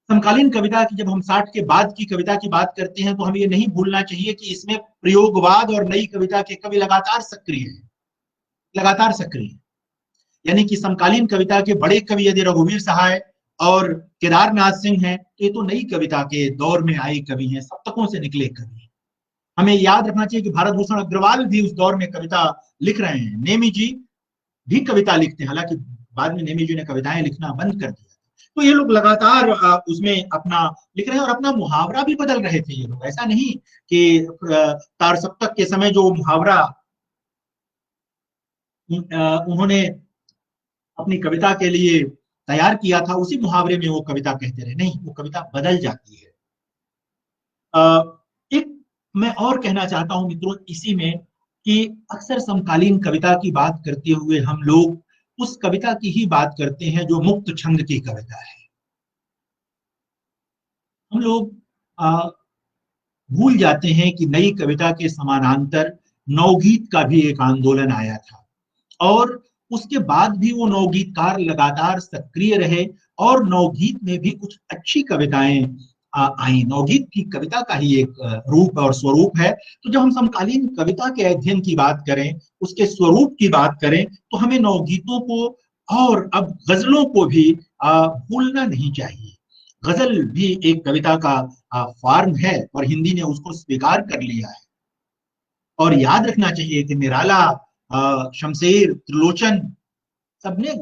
समकालीन कविता की जब हम 60 के बाद की कविता की बात करते हैं तो हमें ये नहीं भूलना चाहिए कि इसमें प्रयोगवाद और नई कविता के कवि लगातार सक्रिय हैं, लगातार सक्रिय। यानी कि समकालीन कविता के बड़े कवि यदि रघुवीर सहाय और केदारनाथ सिंह हैं, तो ये तो नई कविता के दौर में आए कवि हैं, सप्तकों से निकले कवि हैं। हमें याद रखना चाहिए कि भारत भूषण अग्रवाल भी उस दौर में कविता लिख रहे हैं, नेमी जी भी कविता लिखते हैं, हालांकि बाद में नेमी जी ने कविताएं लिखना बंद कर दिया। तो ये लोग लगातार उसमें अपना लिख रहे हैं और अपना मुहावरा भी बदल रहे थे ये लोग। ऐसा नहीं कि तार सप्तक के समय जो मुहावरा उन्होंने अपनी कविता के लिए तैयार किया था उसी मुहावरे में वो कविता कहते रहे, नहीं, वो कविता बदल जाती है। एक मैं और कहना चाहता हूं मित्रों इसी में कि अक्सर समकालीन कविता की बात करते हुए हम लोग उस कविता की ही बात करते हैं जो मुक्त छंद की कविता है। हम लोग भूल जाते हैं कि नई कविता के समानांतर नवगीत का भी एक आंदोलन आया था और उसके बाद भी वो नवगीतकार लगातार सक्रिय रहे और नवगीत में भी कुछ अच्छी कविताएं आई। नवगीत की कविता का ही एक रूप और स्वरूप है। तो जब हम समकालीन कविता के अध्ययन की बात करें, उसके स्वरूप की बात करें, तो हमें नवगीतों को और अब गजलों को भी भूलना नहीं चाहिए। गजल भी एक कविता का फॉर्म है और हिंदी ने उसको स्वीकार कर लिया है। और याद रखना चाहिए कि निराला, शमशेर, त्रिलोचन सबने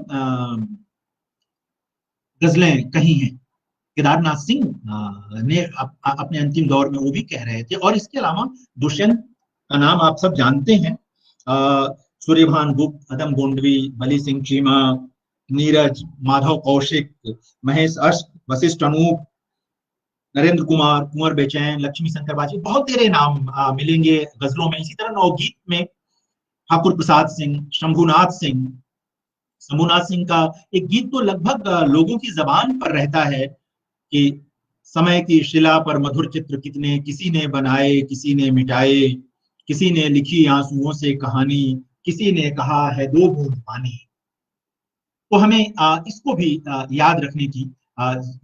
गजलें कही हैं। केदारनाथ सिंह ने अपने अंतिम दौर में वो भी कह रहे थे। और इसके अलावा दुष्यंत का नाम आप सब जानते हैं, सूर्यभान गुप्त, अदम गोंडवी, बली सिंह चीमा, नीरज, माधव कौशिक, महेश अष्ट, वशिष्ठ अनूप, नरेंद्र कुमार, कुंवर बेचैन, लक्ष्मी शंकर बाजी, बहुत तेरे नाम मिलेंगे गजलों में। इसी तरह नवगीत में ठाकुर प्रसाद सिंह, शंभुनाथ सिंह का एक गीत तो लगभग लोगों की जबान पर रहता है कि समय की शिला पर मधुर चित्र कितने किसी ने बनाए किसी ने मिटाए, किसी ने लिखी आंसुओं से कहानी, किसी ने कहा है दो बूंद पानी। तो हमें इसको भी याद रखने की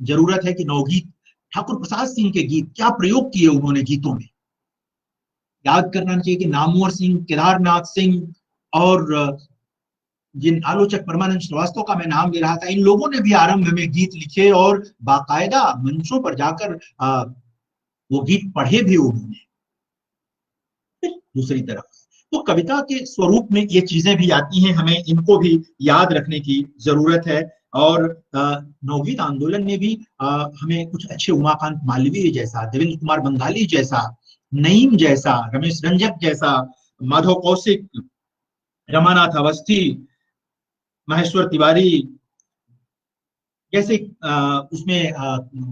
जरूरत है कि नवगीत, ठाकुर प्रसाद सिंह के गीत क्या प्रयोग किए उन्होंने गीतों में। याद करना चाहिए कि नामवर सिंह, केदारनाथ सिंह और जिन आलोचक परमानंद श्रीवास्तव का मैं नाम ले रहा था, इन लोगों ने भी आरंभ में गीत लिखे और बाकायदा मंचों पर जाकर वो गीत पढ़े भी उन्होंने। दूसरी तरफ तो कविता के स्वरूप में ये चीजें भी आती हैं, हमें इनको भी याद रखने की जरूरत है। और नवगीत आंदोलन में भी हमें कुछ अच्छे, उमाकांत मालवीय जैसा, देवेंद्र कुमार बंगाली जैसा, नईम जैसा, रमेश रंजक जैसा, माधव कौशिक, रमानाथ अवस्थी, महेश्वर तिवारी जैसे उसमें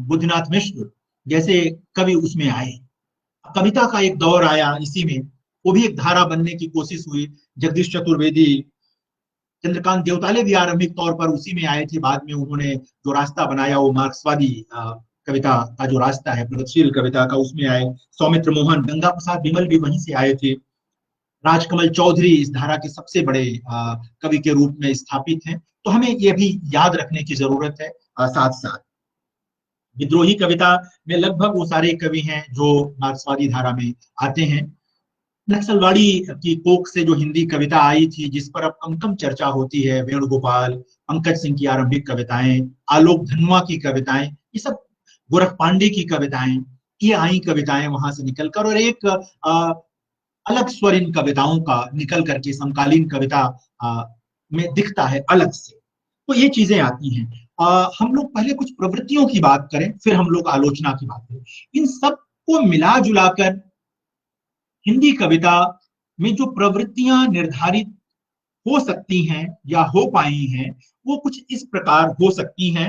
बुद्धनाथ मिश्र जैसे कवि उसमें आए। कविता का एक दौर आया इसी में, वो भी एक धारा बनने की कोशिश हुई। जगदीश चतुर्वेदी, चंद्रकांत देवताले भी आरंभिक तौर पर उसी में आए थे। बाद में उन्होंने जो रास्ता बनाया वो मार्क्सवादी कविता का जो रास्ता है, प्रगतिशील कविता का, उसमें आए। सौमित्र मोहन, गंगा प्रसाद बिमल भी वहीं से आए थे। राजकमल चौधरी इस धारा के सबसे बड़े कवि के रूप में स्थापित हैं। तो हमें यह भी याद रखने की जरूरत है। साथ साथ विद्रोही कविता में लगभग वो सारे कवि हैं जो मार्क्सवादी धारा में आते हैं। नक्सलवाड़ी की कोख से जो हिंदी कविता आई थी, जिस पर अब कम कम चर्चा होती है, वेणुगोपाल, पंकज सिंह की आरंभिक कविताएं, आलोक धनवा की कविताएं, ये सब, गोरख पांडे की कविताएं, ये आई कविताएं वहां से निकलकर, और एक अलग स्वर इन कविताओं का निकल करके समकालीन कविता में दिखता है अलग से। तो ये चीजें आती हैं। हम लोग पहले कुछ प्रवृत्तियों की बात करें, फिर हम लोग आलोचना की बात करें। इन सबको मिला जुलाकर हिंदी कविता में जो प्रवृत्तियां निर्धारित हो सकती हैं या हो पाई हैं, वो कुछ इस प्रकार हो सकती हैं।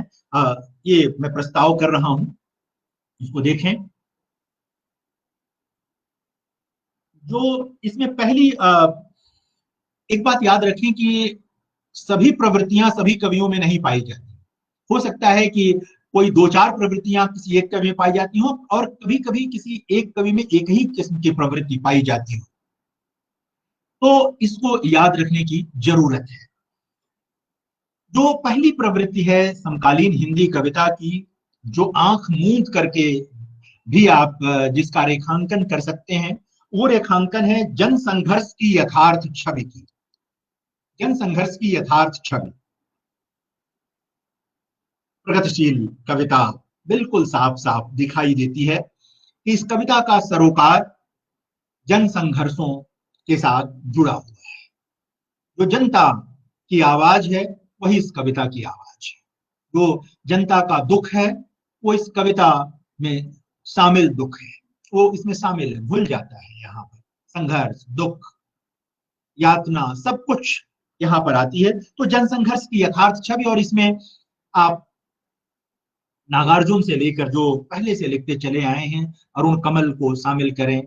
ये मैं प्रस्ताव कर रहा हूं, इसको देखें। जो इसमें पहली एक बात याद रखें कि सभी प्रवृत्तियां सभी कवियों में नहीं पाई जाती। हो सकता है कि कोई दो चार प्रवृत्तियां किसी एक कवि में पाई जाती हो और कभी कभी किसी एक कवि में एक ही किस्म की प्रवृत्ति पाई जाती हो। तो इसको याद रखने की जरूरत है। जो पहली प्रवृत्ति है समकालीन हिंदी कविता की, जो आंख मूंद करके भी आप जिसका रेखांकन कर सकते हैं, वो रेखांकन है जनसंघर्ष की यथार्थ छवि की। जनसंघर्ष की यथार्थ छवि, प्रगतिशील कविता बिल्कुल साफ साफ दिखाई देती है कि इस कविता का सरोकार जन संघर्षों के साथ जुड़ा हुआ है। जो जनता की आवाज है वही इस कविता की आवाज है। जो जनता का दुख है वो इस कविता में शामिल दुख है, वो इसमें शामिल है, भूल जाता है। यहाँ पर संघर्ष, दुख, यातना सब कुछ यहाँ पर आती है। तो जनसंघर्ष की यथार्थ छवि, और इसमें आप नागार्जुन से लेकर जो पहले से लिखते चले आए हैं, अरुण कमल को शामिल करें,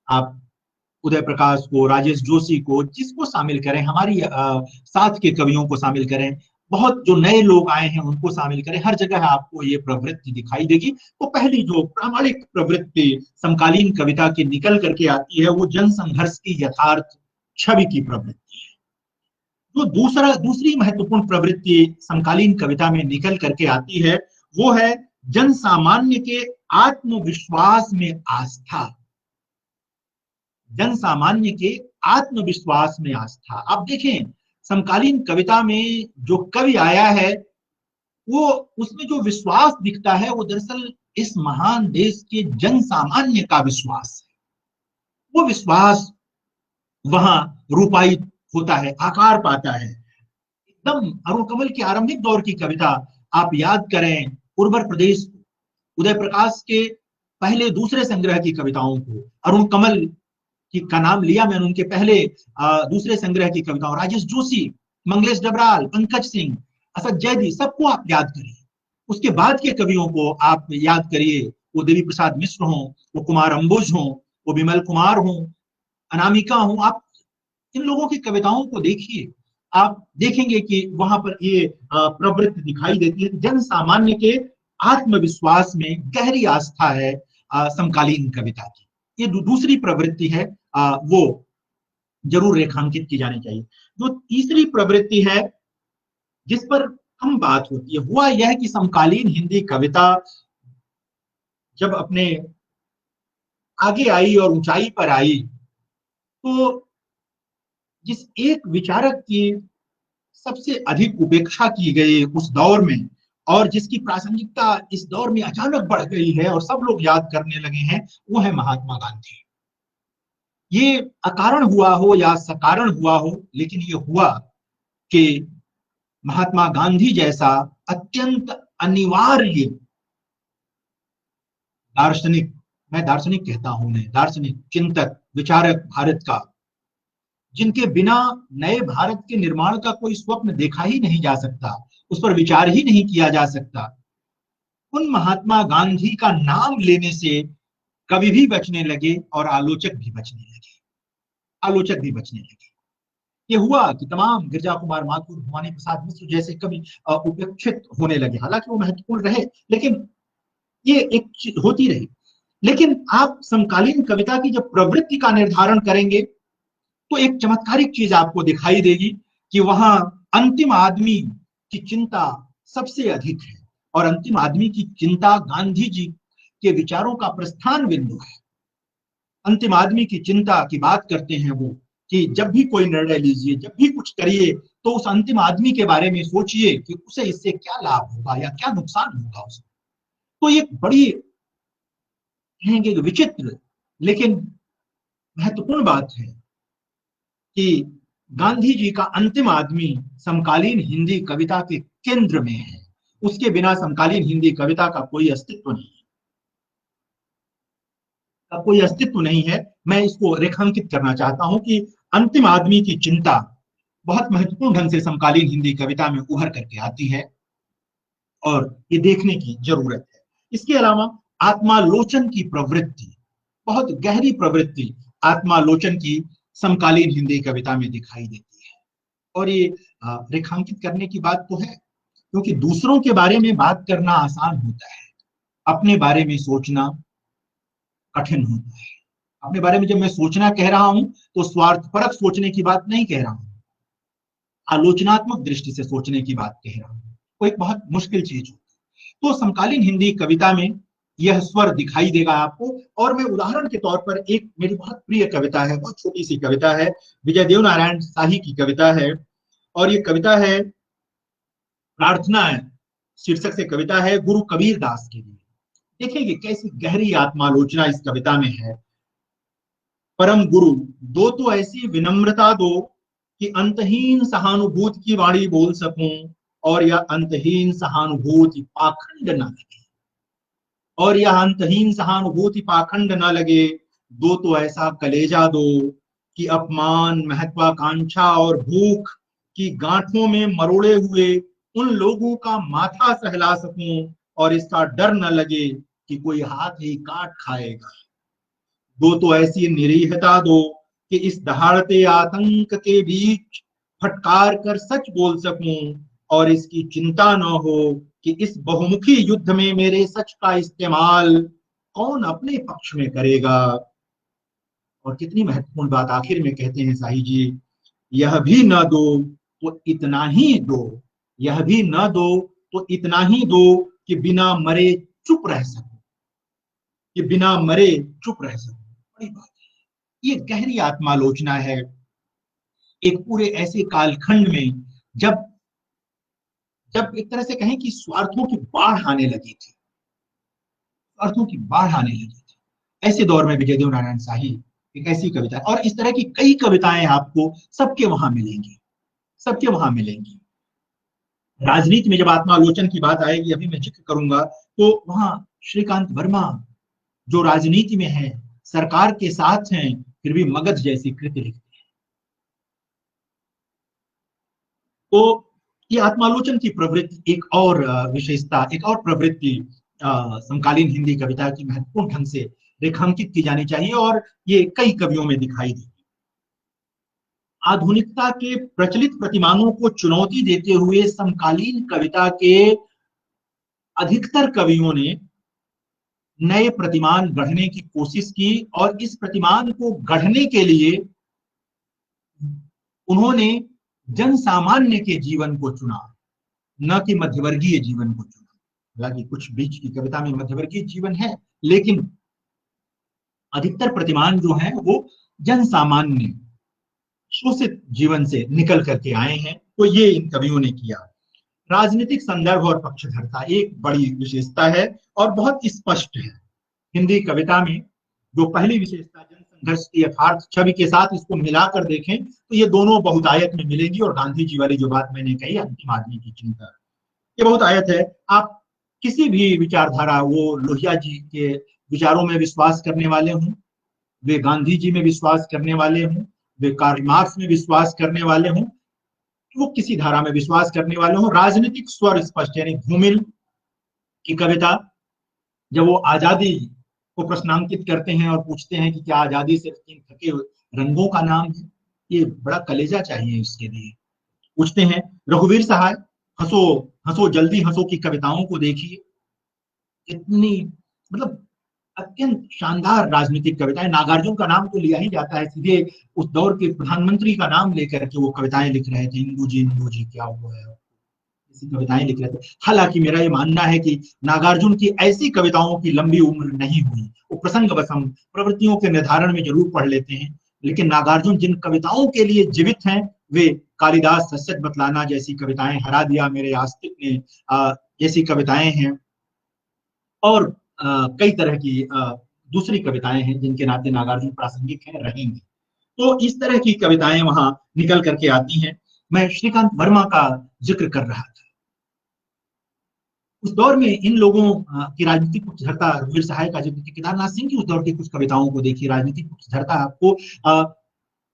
आप उदय प्रकाश को, राजेश जोशी को, जिसको शामिल करें, हमारी साथ के कवियों को शामिल करें, बहुत जो नए लोग आए हैं उनको शामिल करें, हर जगह आपको ये प्रवृत्ति दिखाई देगी। तो पहली जो प्रामाणिक प्रवृत्ति समकालीन कविता की निकल करके आती है वो जनसंघर्ष की यथार्थ छवि की प्रवृत्ति है। जो दूसरी महत्वपूर्ण प्रवृत्ति समकालीन कविता में निकल करके आती है वो है जन सामान्य के आत्मविश्वास में आस्था। जन सामान्य के आत्मविश्वास में आस्था। आप देखें समकालीन कविता में जो कवि आया है वो, उसमें जो विश्वास दिखता है वो दरअसल इस महान देश के जन सामान्य का विश्वास है। वो विश्वास वहां रूपायित होता है, आकार पाता है। एकदम अरुण कमल के आरंभिक दौर की कविता आप याद करें, उर्वर प्रदेश, उदय प्रकाश के पहले दूसरे संग्रह की कविताओं को, अरुण कमल की का नाम लिया मैंने, उनके पहले दूसरे संग्रह की कविताओं, राजेश जोशी, मंगलेश डबराल, पंकज सिंह, असद जैदी, सबको आप याद करिए। उसके बाद के कवियों को आप याद करिए, वो देवी प्रसाद मिश्र हों, वो कुमार अंबुज हों, वो विमल कुमार हों, अनामिका हों, आप इन लोगों की कविताओं को देखिए, आप देखेंगे कि वहां पर ये प्रवृत्ति दिखाई देती है। जन सामान्य के आत्मविश्वास में गहरी आस्था है समकालीन कविता की। ये दूसरी प्रवृत्ति है, वो जरूर रेखांकित की जानी चाहिए। जो तीसरी प्रवृत्ति है जिस पर कम बात होती है, हुआ यह कि समकालीन हिंदी कविता जब अपने आगे आई और ऊंचाई पर आई तो जिस एक विचारक की सबसे अधिक उपेक्षा की गई उस दौर में, और जिसकी प्रासंगिकता इस दौर में अचानक बढ़ गई है और सब लोग याद करने लगे हैं, वो है महात्मा गांधी। ये अकारण हुआ हो या सकारण हुआ हो, लेकिन ये हुआ कि महात्मा गांधी जैसा अत्यंत अनिवार्य दार्शनिक, मैं दार्शनिक कहता हूं उन्हें, दार्शनिक, चिंतक, विचारक भारत का, जिनके बिना नए भारत के निर्माण का कोई स्वप्न देखा ही नहीं जा सकता, उस पर विचार ही नहीं किया जा सकता, उन महात्मा गांधी का नाम लेने से कवि भी बचने लगे और आलोचक भी बचने लगे, आलोचक भी बचने लगे। ये हुआ कि तमाम गिरजा कुमार माथुर, भवानी प्रसाद मिश्र जैसे कवि उपेक्षित होने लगे। हालांकि वो महत्वपूर्ण रहे, लेकिन ये एक होती रही। लेकिन आप समकालीन कविता की जब प्रवृत्ति का निर्धारण करेंगे तो एक चमत्कारिक चीज आपको दिखाई देगी कि वहां अंतिम आदमी की चिंता सबसे अधिक है, और अंतिम आदमी की चिंता गांधी जी के विचारों का प्रस्थान बिंदु है। अंतिम आदमी की चिंता की बात करते हैं वो, कि जब भी कोई निर्णय लीजिए, जब भी कुछ करिए, तो उस अंतिम आदमी के बारे में सोचिए कि उसे इससे क्या लाभ होगा या क्या नुकसान होगा उसे। तो ये बड़ी कहेंगे विचित्र लेकिन महत्वपूर्ण बात है कि गांधी जी का अंतिम आदमी समकालीन हिंदी कविता के केंद्र में है। उसके बिना समकालीन हिंदी कविता का कोई अस्तित्व नहीं है, का कोई अस्तित्व नहीं है। मैं इसको रेखांकित करना चाहता हूं कि अंतिम आदमी की चिंता बहुत महत्वपूर्ण ढंग से समकालीन हिंदी कविता में उभर करके आती है और ये देखने की जरूरत है। इसके अलावा आत्मालोचन की प्रवृत्ति, बहुत गहरी प्रवृत्ति आत्मालोचन की समकालीन हिंदी कविता में दिखाई देती है। और ये रेखांकित करने की बात तो है, क्योंकि दूसरों के बारे में बात करना आसान होता है, अपने बारे में सोचना कठिन होता है। अपने बारे में जब मैं सोचना कह रहा हूं तो स्वार्थपरक सोचने की बात नहीं कह रहा हूं, आलोचनात्मक दृष्टि से सोचने की बात कह रहा हूं। वो एक बहुत मुश्किल चीज होती है। तो समकालीन हिंदी कविता में यह स्वर दिखाई देगा आपको। और मैं उदाहरण के तौर पर एक मेरी बहुत प्रिय कविता है, बहुत छोटी सी कविता है, विजय देव नारायण शाही की कविता है, और ये कविता है प्रार्थना है शीर्षक से कविता है, गुरु कबीर दास के लिए। देखिए कैसी गहरी आत्मालोचना इस कविता में है। परम गुरु, दो तो ऐसी विनम्रता दो कि अंतहीन सहानुभूति की वाणी बोल सकूं, और यह अंतहीन सहानुभूति पाखंड न लगे, और यह अंतहीन सहानुभूति पाखंड न लगे। दो तो ऐसा कलेजा दो कि अपमान, महत्वाकांक्षा और भूख की गांठों में मरोड़े हुए उन लोगों का माथा सहला सकूं, और इसका डर न लगे कि कोई हाथ ही काट खाएगा। दो तो ऐसी निरीहता दो कि इस दहाड़ते आतंक के बीच फटकार कर सच बोल सकूं, और इसकी चिंता न हो कि इस बहुमुखी युद्ध में मेरे सच का इस्तेमाल कौन अपने पक्ष में करेगा। और कितनी महत्वपूर्ण बात आखिर में कहते हैं शाही जी, यह भी न दो तो इतना ही दो, यह भी न दो तो इतना ही दो कि बिना मरे चुप रह सको, कि बिना मरे चुप रह सको। बड़ी बात है, ये गहरी आत्मालोचना है एक पूरे ऐसे कालखंड में जब जब एक तरह से कहें कि स्वार्थों की बाढ़ आने लगी थी, स्वार्थों की बाढ़ आने लगी थी। ऐसे दौर में विजयदेव नारायण शाही एक ऐसी कविता है, और इस तरह की कई कविताएं आपको सबके वहां मिलेंगी, सबके वहां मिलेंगी। राजनीति में जब आत्मालोचन की बात आएगी, अभी मैं जिक्र करूंगा, तो वहां श्रीकांत वर्मा जो राजनीति में है, सरकार के साथ हैं, फिर भी मगध जैसी कृति लिखते हैं। तो ये आत्मालोचन की प्रवृत्ति एक और विशेषता, एक और प्रवृत्ति समकालीन हिंदी कविता की महत्वपूर्ण ढंग से रेखांकित की जानी चाहिए, और ये कई कवियों में दिखाई देती। आधुनिकता के प्रचलित प्रतिमानों को चुनौती देते हुए समकालीन कविता के अधिकतर कवियों ने नए प्रतिमान गढ़ने की कोशिश की, और इस प्रतिमान को गढ़ने के लिए उन्होंने जन सामान्य के जीवन को चुना, न कि मध्यवर्गीय जीवन को चुना। हालांकि कुछ बीच की कविता में मध्यवर्गीय जीवन है, लेकिन अधिकतर प्रतिमान जो है वो जन सामान्य शोषित जीवन से निकल करके आए हैं। तो ये इन कवियों ने किया। राजनीतिक संदर्भ और पक्षधरता एक बड़ी विशेषता है और बहुत स्पष्ट है हिंदी कविता में। जो पहली विशेषता जनसंघर्ष की यथार्थ छवि के साथ इसको मिलाकर देखें तो ये दोनों बहुतायत में मिलेंगी। और गांधी जी वाली जो बात मैंने कही, अंतिम आदमी की चिंता, ये बहुतायत है। आप किसी भी विचारधारा, वो लोहिया जी के विचारों में विश्वास करने वाले हों, वे गांधी जी में विश्वास करने वाले हों, वे कार्ल मार्क्स में विश्वास करने वाले हों, वो किसी धारा में विश्वास करने वाले हों, राजनीतिक स्वर स्पष्ट। यानी धूमिल की कविता जब वो आजादी को प्रश्नांकित करते हैं और पूछते हैं कि क्या आजादी सिर्फ तीन थके रंगों का नाम है, ये बड़ा कलेजा चाहिए इसके लिए। पूछते हैं रघुवीर सहाय, हंसो हंसो जल्दी हंसो की कविताओं को देखिए, कितनी मतलब अत्यंत शानदार राजनीतिक कविताएं। नागार्जुन का नाम तो लिया ही जाता है, सीधे उस दौर के प्रधानमंत्री का नाम लेकर के वो कविताएं लिख रहे थे। इंदू जी क्या हुआ है, ऐसी कविताएं लिख रहे थे। हालांकि मेरा ये मानना है कि नागार्जुन की ऐसी कविताओं की लंबी उम्र नहीं हुई। वो प्रसंग बस हम प्रवृत्तियों के निर्धारण में जरूर पढ़ लेते हैं, लेकिन नागार्जुन जिन कविताओं के लिए जीवित हैं वे कालिदास सस्यत बतलाना जैसी कविताएं, हरा दिया मेरे आस्तिक ने जैसी कविताएं हैं, और कई तरह की दूसरी कविताएं हैं जिनके नाते नागार्जुन प्रासंगिक हैं, रहेंगे। तो इस तरह की कविताएं वहां निकल करके आती हैं। मैं श्रीकांत वर्मा का जिक्र कर रहा था। उस दौर में इन लोगों की राजनीतिक पक्षधरता, रघुवीर सहाय का जिक्र, केदारनाथ सिंह की उस दौर की कुछ कविताओं को देखिए, राजनीतिक पक्षधरता आपको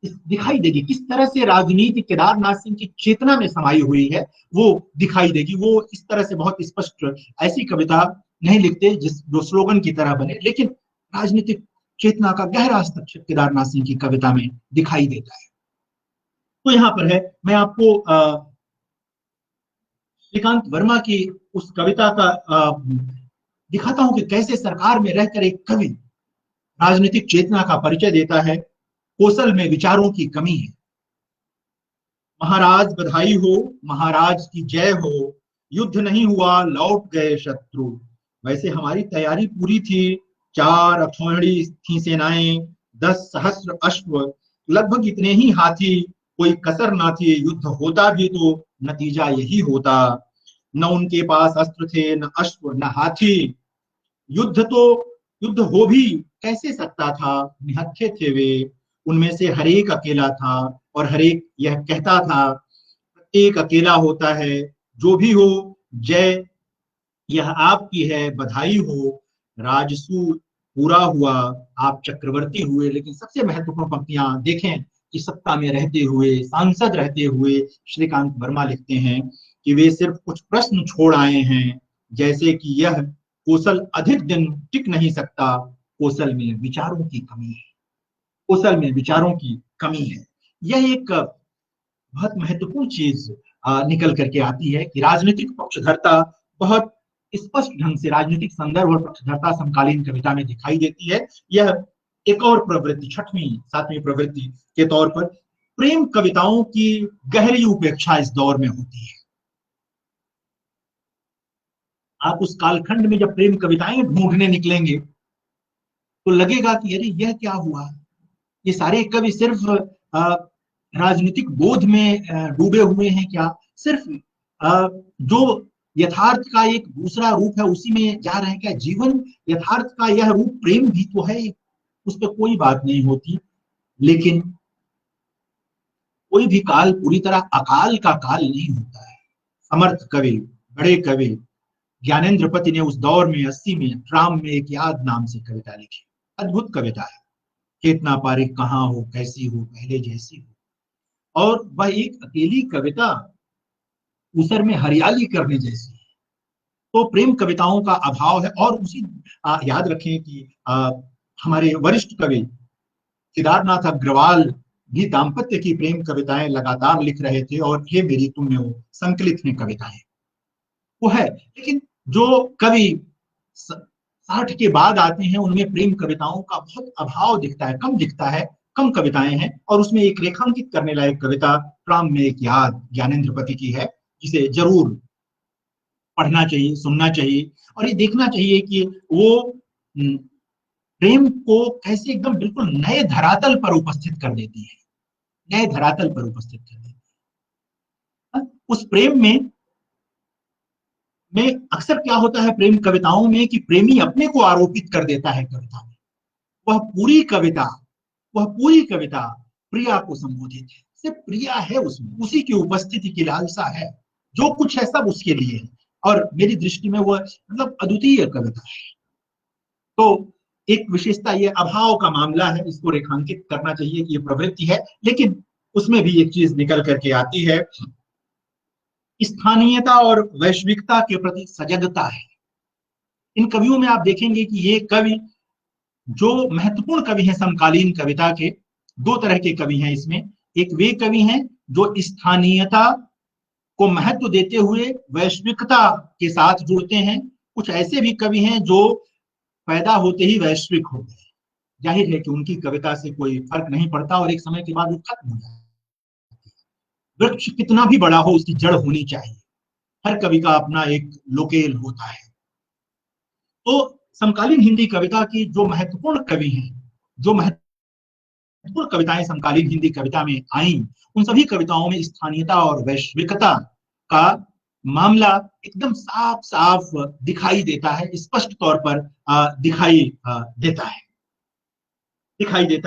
दिखाई देगी। किस तरह से राजनीति केदारनाथ सिंह की चेतना में समाई हुई है वो दिखाई देगी। वो इस तरह से बहुत स्पष्ट ऐसी कविता नहीं लिखते जो स्लोगन की तरह बने, लेकिन राजनीतिक चेतना का गहरा हस्तक्षेप केदारनाथ सिंह की कविता में दिखाई देता है। तो यहाँ पर है, मैं आपको श्रीकांत वर्मा की उस कविता का दिखाता हूं कि कैसे सरकार में रहकर एक कवि राजनीतिक चेतना का परिचय देता है। कौशल में विचारों की कमी है। महाराज बधाई हो, महाराज की जय हो, युद्ध नहीं हुआ लौट गए शत्रु। वैसे हमारी तैयारी पूरी थी, 4 अक्षौहिणी थी सेनाएं, 10 सहस्त्र अश्व, लगभग इतने ही हाथी, कोई कसर ना थी। युद्ध होता भी तो नतीजा यही होता, न उनके पास अस्त्र थे, न अश्व न हाथी। युद्ध हो भी कैसे सकता था, निहत्थे थे वे। उनमें से हर एक अकेला था और हर एक यह कहता था, प्रत्येक अकेला होता है, जो भी हो जय यह आपकी है, बधाई हो, राजसूय पूरा हुआ, आप चक्रवर्ती हुए। लेकिन सबसे महत्वपूर्ण पंक्तियां देखें कि सत्ता में रहते हुए, सांसद रहते हुए श्रीकांत वर्मा लिखते हैं कि वे सिर्फ कुछ प्रश्न छोड़ आए हैं, जैसे कि यह कौशल अधिक दिन टिक नहीं सकता, कौशल में विचारों की कमी है, कौशल में विचारों की कमी है। यह एक बहुत महत्वपूर्ण चीज निकल करके आती है कि राजनीतिक पक्षधरता बहुत स्पष्ट ढंग से, राजनीतिक संदर्भ और पक्षधरता समकालीन कविता में दिखाई देती है। यह एक और प्रवृत्ति, छठवीं सातवीं प्रवृत्ति के तौर पर प्रेम कविताओं की गहरी उपेक्षा इस दौर में होती है। आप उस कालखंड में जब प्रेम कविताएं ढूंढने निकलेंगे तो लगेगा कि अरे यह क्या हुआ, ये सारे कवि सिर्फ राजनीतिक बोध में डूबे हुए हैं क्या, सिर्फ जो यथार्थ का एक दूसरा रूप है उसी में जा रहे हैं क्या, जीवन यथार्थ का यह रूप प्रेम भी तो है, उस पर कोई बात नहीं होती। लेकिन कोई भी काल पूरी तरह अकाल का काल नहीं होता है। समर्थ कवि, बड़े कवि ज्ञानेंद्र ने उस दौर में 80 में ट्राम में एक याद नाम से कविता लिखी, अद्भुत कविता है। चेतना पारिक कहाँ हो, कैसी हो, पहले जैसी हो। और वह एक अकेली कविता उसर में हरियाली करने जैसी है। तो प्रेम कविताओं का अभाव है। और उसी याद रखें कि हमारे वरिष्ठ कवि केदारनाथ अग्रवाल भी दाम्पत्य की प्रेम कविताएं लगातार लिख रहे थे, और ये मेरी तुम में वो संकलित में कविताएं वो है। लेकिन जो कवि 60 के बाद आते हैं उनमें प्रेम कविताओं का बहुत अभाव दिखता है, कम दिखता है, कम कविताएं हैं। और उसमें एक रेखांकित करने लायक कविता ट्राम में एक याद ज्ञानेंद्र की है, जिसे जरूर पढ़ना चाहिए, सुनना चाहिए और ये देखना चाहिए कि वो प्रेम को कैसे एकदम बिल्कुल नए धरातल पर उपस्थित कर देती है, नए धरातल पर उपस्थित कर देती है। उस प्रेम में अक्सर क्या होता है प्रेम कविताओं में कि प्रेमी अपने को आरोपित कर देता है कविता में। वह पूरी कविता प्रिया को संबोधित है, सिर्फ प्रिया है उसमें, उसी की उपस्थिति की लालसा है, जो कुछ है सब उसके लिए है। और मेरी दृष्टि में वह मतलब अद्वितीय कविता है। तो एक विशेषता ये अभाव का मामला है, इसको रेखांकित करना चाहिए कि ये प्रवृत्ति है। लेकिन उसमें भी एक चीज निकल करके आती है, स्थानीयता और वैश्विकता के प्रति सजगता है। इन कवियों में आप देखेंगे कि ये कवि जो महत्वपूर्ण कवि हैं समकालीन कविता के, दो तरह के कवि हैं इसमें। एक वे कवि हैं जो स्थानीयता को महत्व देते हुए वैश्विकता के साथ जुड़ते हैं। कुछ ऐसे भी कवि हैं जो पैदा होते ही वैश्विक हो गए, जाहिर है कि उनकी कविता से कोई फर्क नहीं पड़ता और एक समय के बाद वो खत्म हो जाता है। वृक्ष कितना भी बड़ा हो उसकी जड़ होनी चाहिए, हर कवि का अपना एक लोकेल होता है। तो समकालीन हिंदी कविता की जो महत्वपूर्ण कवि हैं, जो महत्वपूर्ण कविताएं समकालीन हिंदी कविता में आई, उन सभी कविताओं में स्थानीयता और वैश्विकता का मामला एकदम साफ साफ दिखाई देता है, स्पष्ट तौर पर दिखाई देता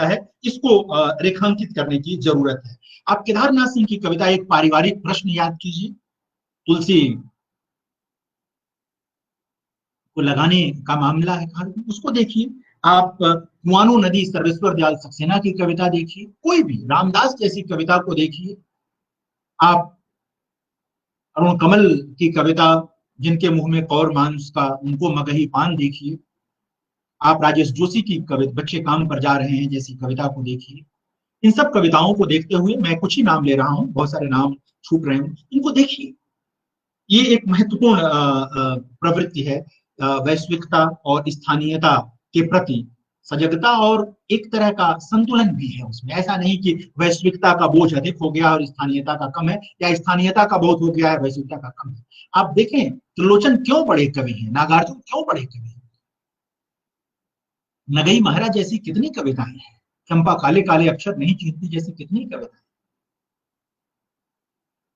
है। इसको रेखांकित करने की जरूरत है। आप केदारनाथ सिंह की कविता एक पारिवारिक प्रश्न याद कीजिए, तुलसी को लगाने का मामला है, उसको देखिए। आप कुआनो नदी सर्वेश्वर दयाल सक्सेना की कविता देखिए, कोई भी रामदास जैसी कविता को देखिए, आप अरुण कमल की कविता जिनके मुंह में कौर मांस का उनको मगही पान देखिए, आप राजेश जोशी की कविता बच्चे काम पर जा रहे हैं जैसी कविता को देखिए। इन सब कविताओं को देखते हुए मैं कुछ ही नाम ले रहा हूं, बहुत सारे नाम छूट रहे हैं, इनको देखिए। ये एक महत्वपूर्ण प्रवृत्ति है, वैश्विकता और स्थानीयता के प्रति सजगता, और एक तरह का संतुलन भी है उसमें। ऐसा नहीं कि वैश्विकता का बोझ अधिक हो गया और स्थानीयता का कम है, या स्थानीयता का बहुत हो गया है वैश्विकता का कम है। आप देखें त्रिलोचन क्यों बड़े कवि हैं, नागार्जुन क्यों बड़े कवि हैं, नगई महाराज जैसी कितनी कविताएं हैं, चंपा काले काले अक्षर नहीं चीरती जैसी कितनी कविताएं,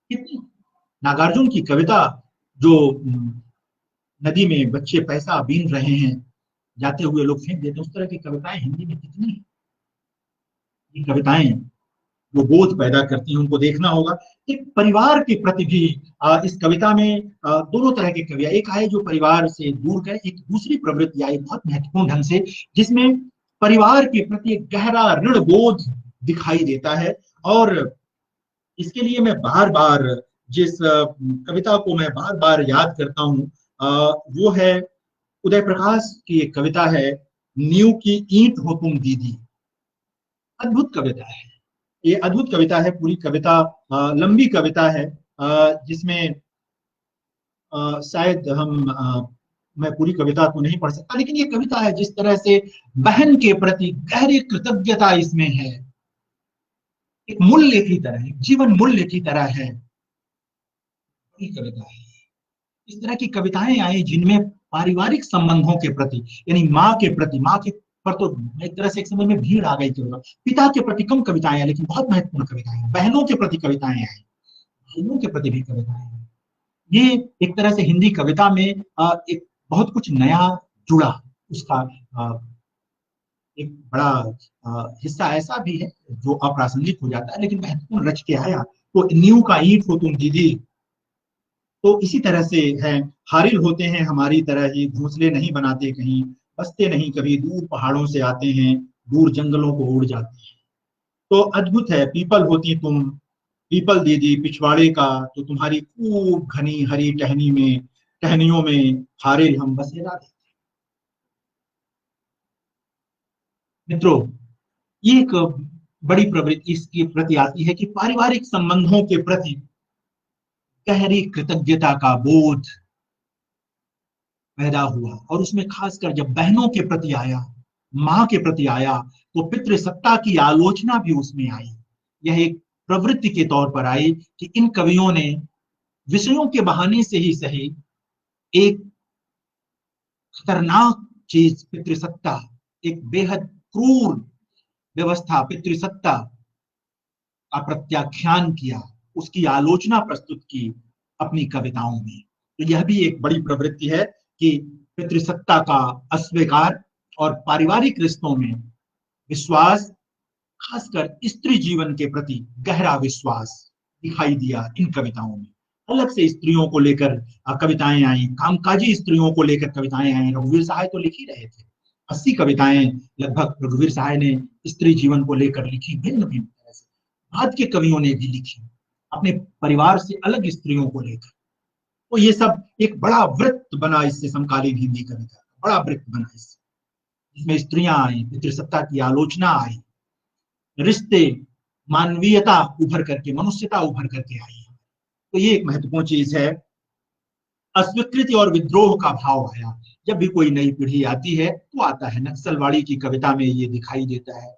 कितनी। नागार्जुन की कविता जो नदी में बच्चे पैसा बीन रहे हैं, जाते हुए लोग फेंक देते, उस तरह की कविताएं हिंदी में कितनी है। ये कविताएं वो बोध पैदा करती हैं, उनको देखना होगा। एक परिवार के प्रति भी इस कविता में दोनों तरह के कवियां, एक आए जो परिवार से दूर गए, एक दूसरी प्रवृत्ति आई बहुत महत्वपूर्ण ढंग से, जिसमें परिवार के प्रति एक गहरा ऋण बोध दिखाई देता है। और इसके लिए मैं बार बार जिस कविता को मैं बार बार याद करता हूँ वो है उदय प्रकाश की एक कविता है, नींव की ईंट हो तुम दीदी। अद्भुत कविता है, ये अद्भुत कविता है। पूरी कविता लंबी कविता है, जिसमें शायद मैं पूरी कविता को नहीं पढ़ सकता, लेकिन ये कविता है जिस तरह से बहन के प्रति गहरी कृतज्ञता इसमें है, एक मूल्य की तरह, एक जीवन मूल्य की तरह है। ये कविता है, इस तरह की कविताएं आई जिनमें पारिवारिक संबंधों के प्रति, यानी माँ के प्रति, माँ के पर तो एक तरह से एक समय में भीड़ आ गई थी, पिता के प्रति कम कविताएं आई, लेकिन बहुत महत्वपूर्ण कविताएं, बहनों के प्रति कविताएं आई, भाइयों के प्रति भी कविताएं आई। ये एक तरह से हिंदी कविता में एक बहुत कुछ नया जुड़ा, उसका एक बड़ा हिस्सा ऐसा भी है जो अप्रासंगिक हो जाता है, लेकिन महत्वपूर्ण रच के आया। तो नींव का ईंट हो तुम दीदी, तो इसी तरह से है, हारिल होते हैं हमारी तरह ही, घोंसले नहीं बनाते कहीं, बसते नहीं कभी, दूर पहाड़ों से आते हैं, दूर जंगलों को उड़ जाते हैं। तो अद्भुत है, पीपल होती तुम, पीपल दीदी पिछवाड़े का, तो तुम्हारी खूब घनी हरी टहनी में, टहनियों में हारिल हम बसेरा देते। मित्रों, ये एक बड़ी प्रवृत्ति इसके प्रति आती है कि पारिवारिक संबंधों के प्रति गहरी कृतज्ञता का बोध पैदा हुआ, और उसमें खासकर जब बहनों के प्रति आया, माँ के प्रति आया, तो पितृसत्ता की आलोचना भी उसमें आई। यह एक प्रवृत्ति के तौर पर आई कि इन कवियों ने विषयों के बहाने से ही सही एक खतरनाक चीज पितृसत्ता, एक बेहद क्रूर व्यवस्था पितृसत्ता का प्रत्याख्यान किया, उसकी आलोचना प्रस्तुत की अपनी कविताओं में। तो यह भी एक बड़ी प्रवृत्ति है कि पितृसत्ता का अस्वीकार और पारिवारिक रिश्तों में विश्वास, खासकर स्त्री जीवन के प्रति गहरा विश्वास दिखाई दिया इन कविताओं में। अलग से स्त्रियों को लेकर कविताएं आई, कामकाजी स्त्रियों को लेकर कविताएं आई। रघुवीर सहाय तो लिख ही रहे थे, 80 कविताएं लगभग रघुवीर सहाय ने स्त्री जीवन को लेकर लिखी, भिन्न भिन्न तरह से। बाद के कवियों ने भी लिखी अपने परिवार से अलग स्त्रियों को लेकर। तो ये सब एक बड़ा वृत्त बना इससे, समकालीन हिंदी कविता का बड़ा वृत्त बना इससे, जिसमें स्त्रियां आई, पितृसत्ता की आलोचना आई, रिश्ते, मानवीयता उभर करके, मनुष्यता उभर करके आई। तो ये एक महत्वपूर्ण चीज है। अस्वीकृति और विद्रोह का भाव आया। जब भी कोई नई पीढ़ी आती है तो आता है, नक्सलवाड़ी की कविता में ये दिखाई देता है,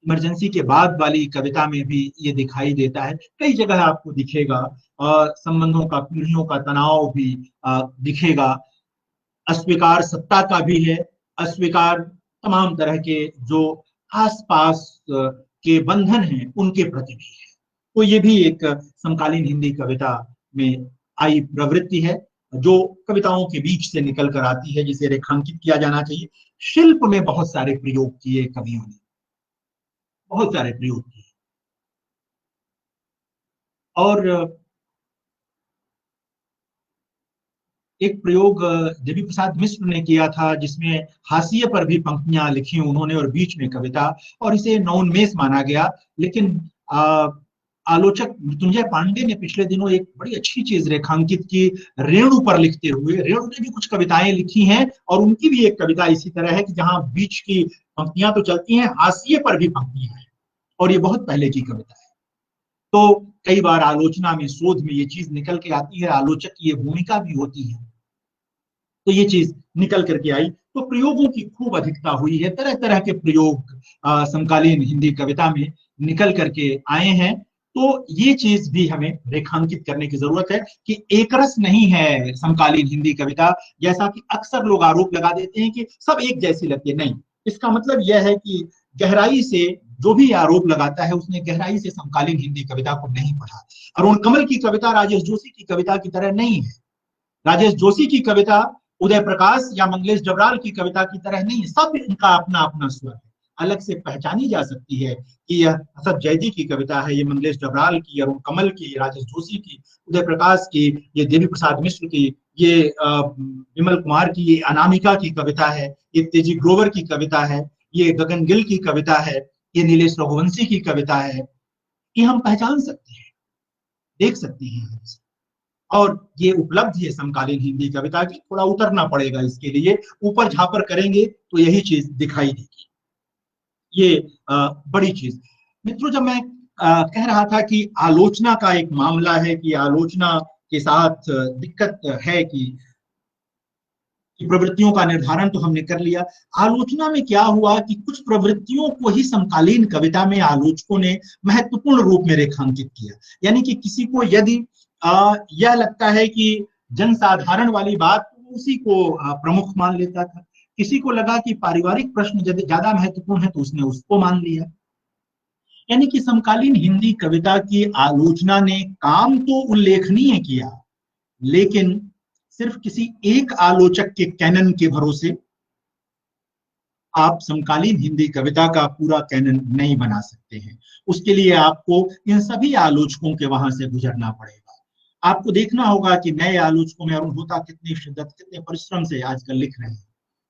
इमरजेंसी के बाद वाली कविता में भी ये दिखाई देता है, कई जगह आपको दिखेगा। और संबंधों का, पीढ़ियों का तनाव भी दिखेगा। अस्वीकार सत्ता का भी है, अस्वीकार तमाम तरह के जो आसपास के बंधन हैं उनके प्रति भी है। तो ये भी एक समकालीन हिंदी कविता में आई प्रवृत्ति है, जो कविताओं के बीच से निकल कर आती है, जिसे रेखांकित किया जाना चाहिए। शिल्प में बहुत सारे प्रयोग किए कवियों ने, बहुत सारे प्रयोग किए। और एक प्रयोग देवी प्रसाद मिश्र ने किया था, जिसमें हाशिए पर भी पंक्तियां लिखी उन्होंने और बीच में कविता, और इसे नवोन्मेष माना गया। लेकिन आलोचक मृत्युंजय पांडे ने पिछले दिनों एक बड़ी अच्छी चीज रेखांकित की, रेणु पर लिखते हुए। रेणु ने भी कुछ कविताएं लिखी हैं, और उनकी भी एक कविता इसी तरह है कि जहां बीच की पंक्तियां तो चलती हैं, हाशिए पर भी पंक्तियां हैं, और ये बहुत पहले की कविता है। तो कई बार आलोचना में, शोध में ये चीज निकल के आती है, आलोचक की ये भूमिका भी होती है। तो ये चीज निकल करके आई। तो प्रयोगों की खूब अधिकता हुई है, तरह तरह के प्रयोग समकालीन हिंदी कविता में निकल करके आए हैं। तो ये चीज भी हमें रेखांकित करने की जरूरत है कि एकरस नहीं है समकालीन हिंदी कविता, जैसा कि अक्सर लोग आरोप लगा देते हैं कि सब एक जैसी लगती है। नहीं, इसका मतलब यह है कि गहराई से जो भी आरोप लगाता है उसने गहराई से समकालीन हिंदी कविता को नहीं पढ़ा। अरुण कमल की कविता राजेश जोशी की कविता की तरह नहीं है, राजेश जोशी की कविता उदय प्रकाश या मंगलेश डबराल की कविता की तरह नहीं है। सब इनका अपना अपना स्वर है, अलग से पहचानी जा सकती है कि यह असद जैदी की कविता है, ये मंगलेश डबराल की, अरुण कमल की, राजेश जोशी की, उदय प्रकाश की, ये देवी प्रसाद मिश्र की, ये विमल कुमार की, ये अनामिका की कविता है, ये तेजी ग्रोवर की कविता है, ये गगन गिल की कविता है, ये नीलेश रघुवंशी की कविता है। ये हम पहचान सकते हैं, देख सकते हैं, और ये उपलब्ध है समकालीन हिंदी कविता की। थोड़ा उतरना पड़ेगा इसके लिए, ऊपर झापर करेंगे तो यही चीज दिखाई देगी। ये बड़ी चीज मित्रों, जब मैं कह रहा था कि आलोचना का एक मामला है कि आलोचना के साथ दिक्कत है कि प्रवृत्तियों का निर्धारण तो हमने कर लिया। आलोचना में क्या हुआ कि कुछ प्रवृत्तियों को ही समकालीन कविता में आलोचकों ने महत्वपूर्ण रूप में रेखांकित किया। यानी कि किसी को यदि यह लगता है कि जनसाधारण वाली बात, तो उसी को प्रमुख मान लेता था। किसी को लगा कि पारिवारिक प्रश्न यदि ज्यादा महत्वपूर्ण है तो उसने उसको मान लिया। यानी कि समकालीन हिंदी कविता की आलोचना ने काम तो उल्लेखनीय किया, लेकिन सिर्फ किसी एक आलोचक के कैनन के भरोसे आप समकालीन हिंदी कविता का पूरा कैनन नहीं बना सकते हैं। उसके लिए आपको इन सभी आलोचकों के वहां से गुजरना पड़ेगा। आपको देखना होगा कि नए आलोचकों में अरुण होता कितनी शिद्दत, कितने परिश्रम से आजकल लिख रहे हैं।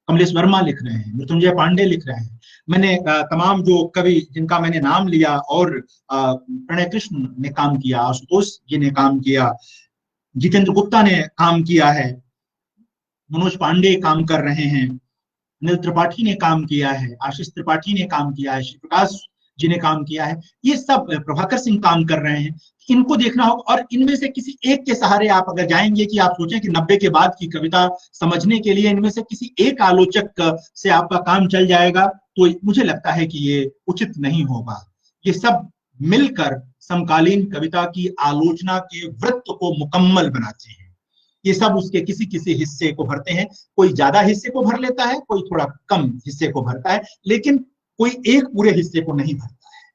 कमलेश वर्मा लिख रहे हैं, मृत्युंजय पांडे लिख रहे हैं। मैंने तमाम जो कवि जिनका मैंने नाम लिया, और प्रणय कृष्ण ने काम किया, आशुतोष जी ने काम किया, जितेंद्र गुप्ता ने काम किया है, मनोज पांडे काम कर रहे हैं, अनिल त्रिपाठी ने काम किया है, आशीष त्रिपाठी ने काम किया है, श्री प्रकाश जी ने काम किया है, ये सब, प्रभाकर सिंह काम कर रहे हैं। इनको देखना होगा, और इनमें से किसी एक के सहारे आप अगर जाएंगे कि आप सोचें कि 90 के बाद की कविता समझने के लिए इनमें से किसी एक आलोचक से आपका काम चल जाएगा, तो मुझे लगता है कि ये उचित नहीं होगा। ये सब मिलकर समकालीन कविता की आलोचना के वृत्त को मुकम्मल बनाते हैं। ये सब उसके किसी किसी हिस्से को भरते हैं। कोई ज्यादा हिस्से को भर लेता है, कोई थोड़ा कम हिस्से को भरता है, लेकिन कोई एक पूरे हिस्से को नहीं भरता है।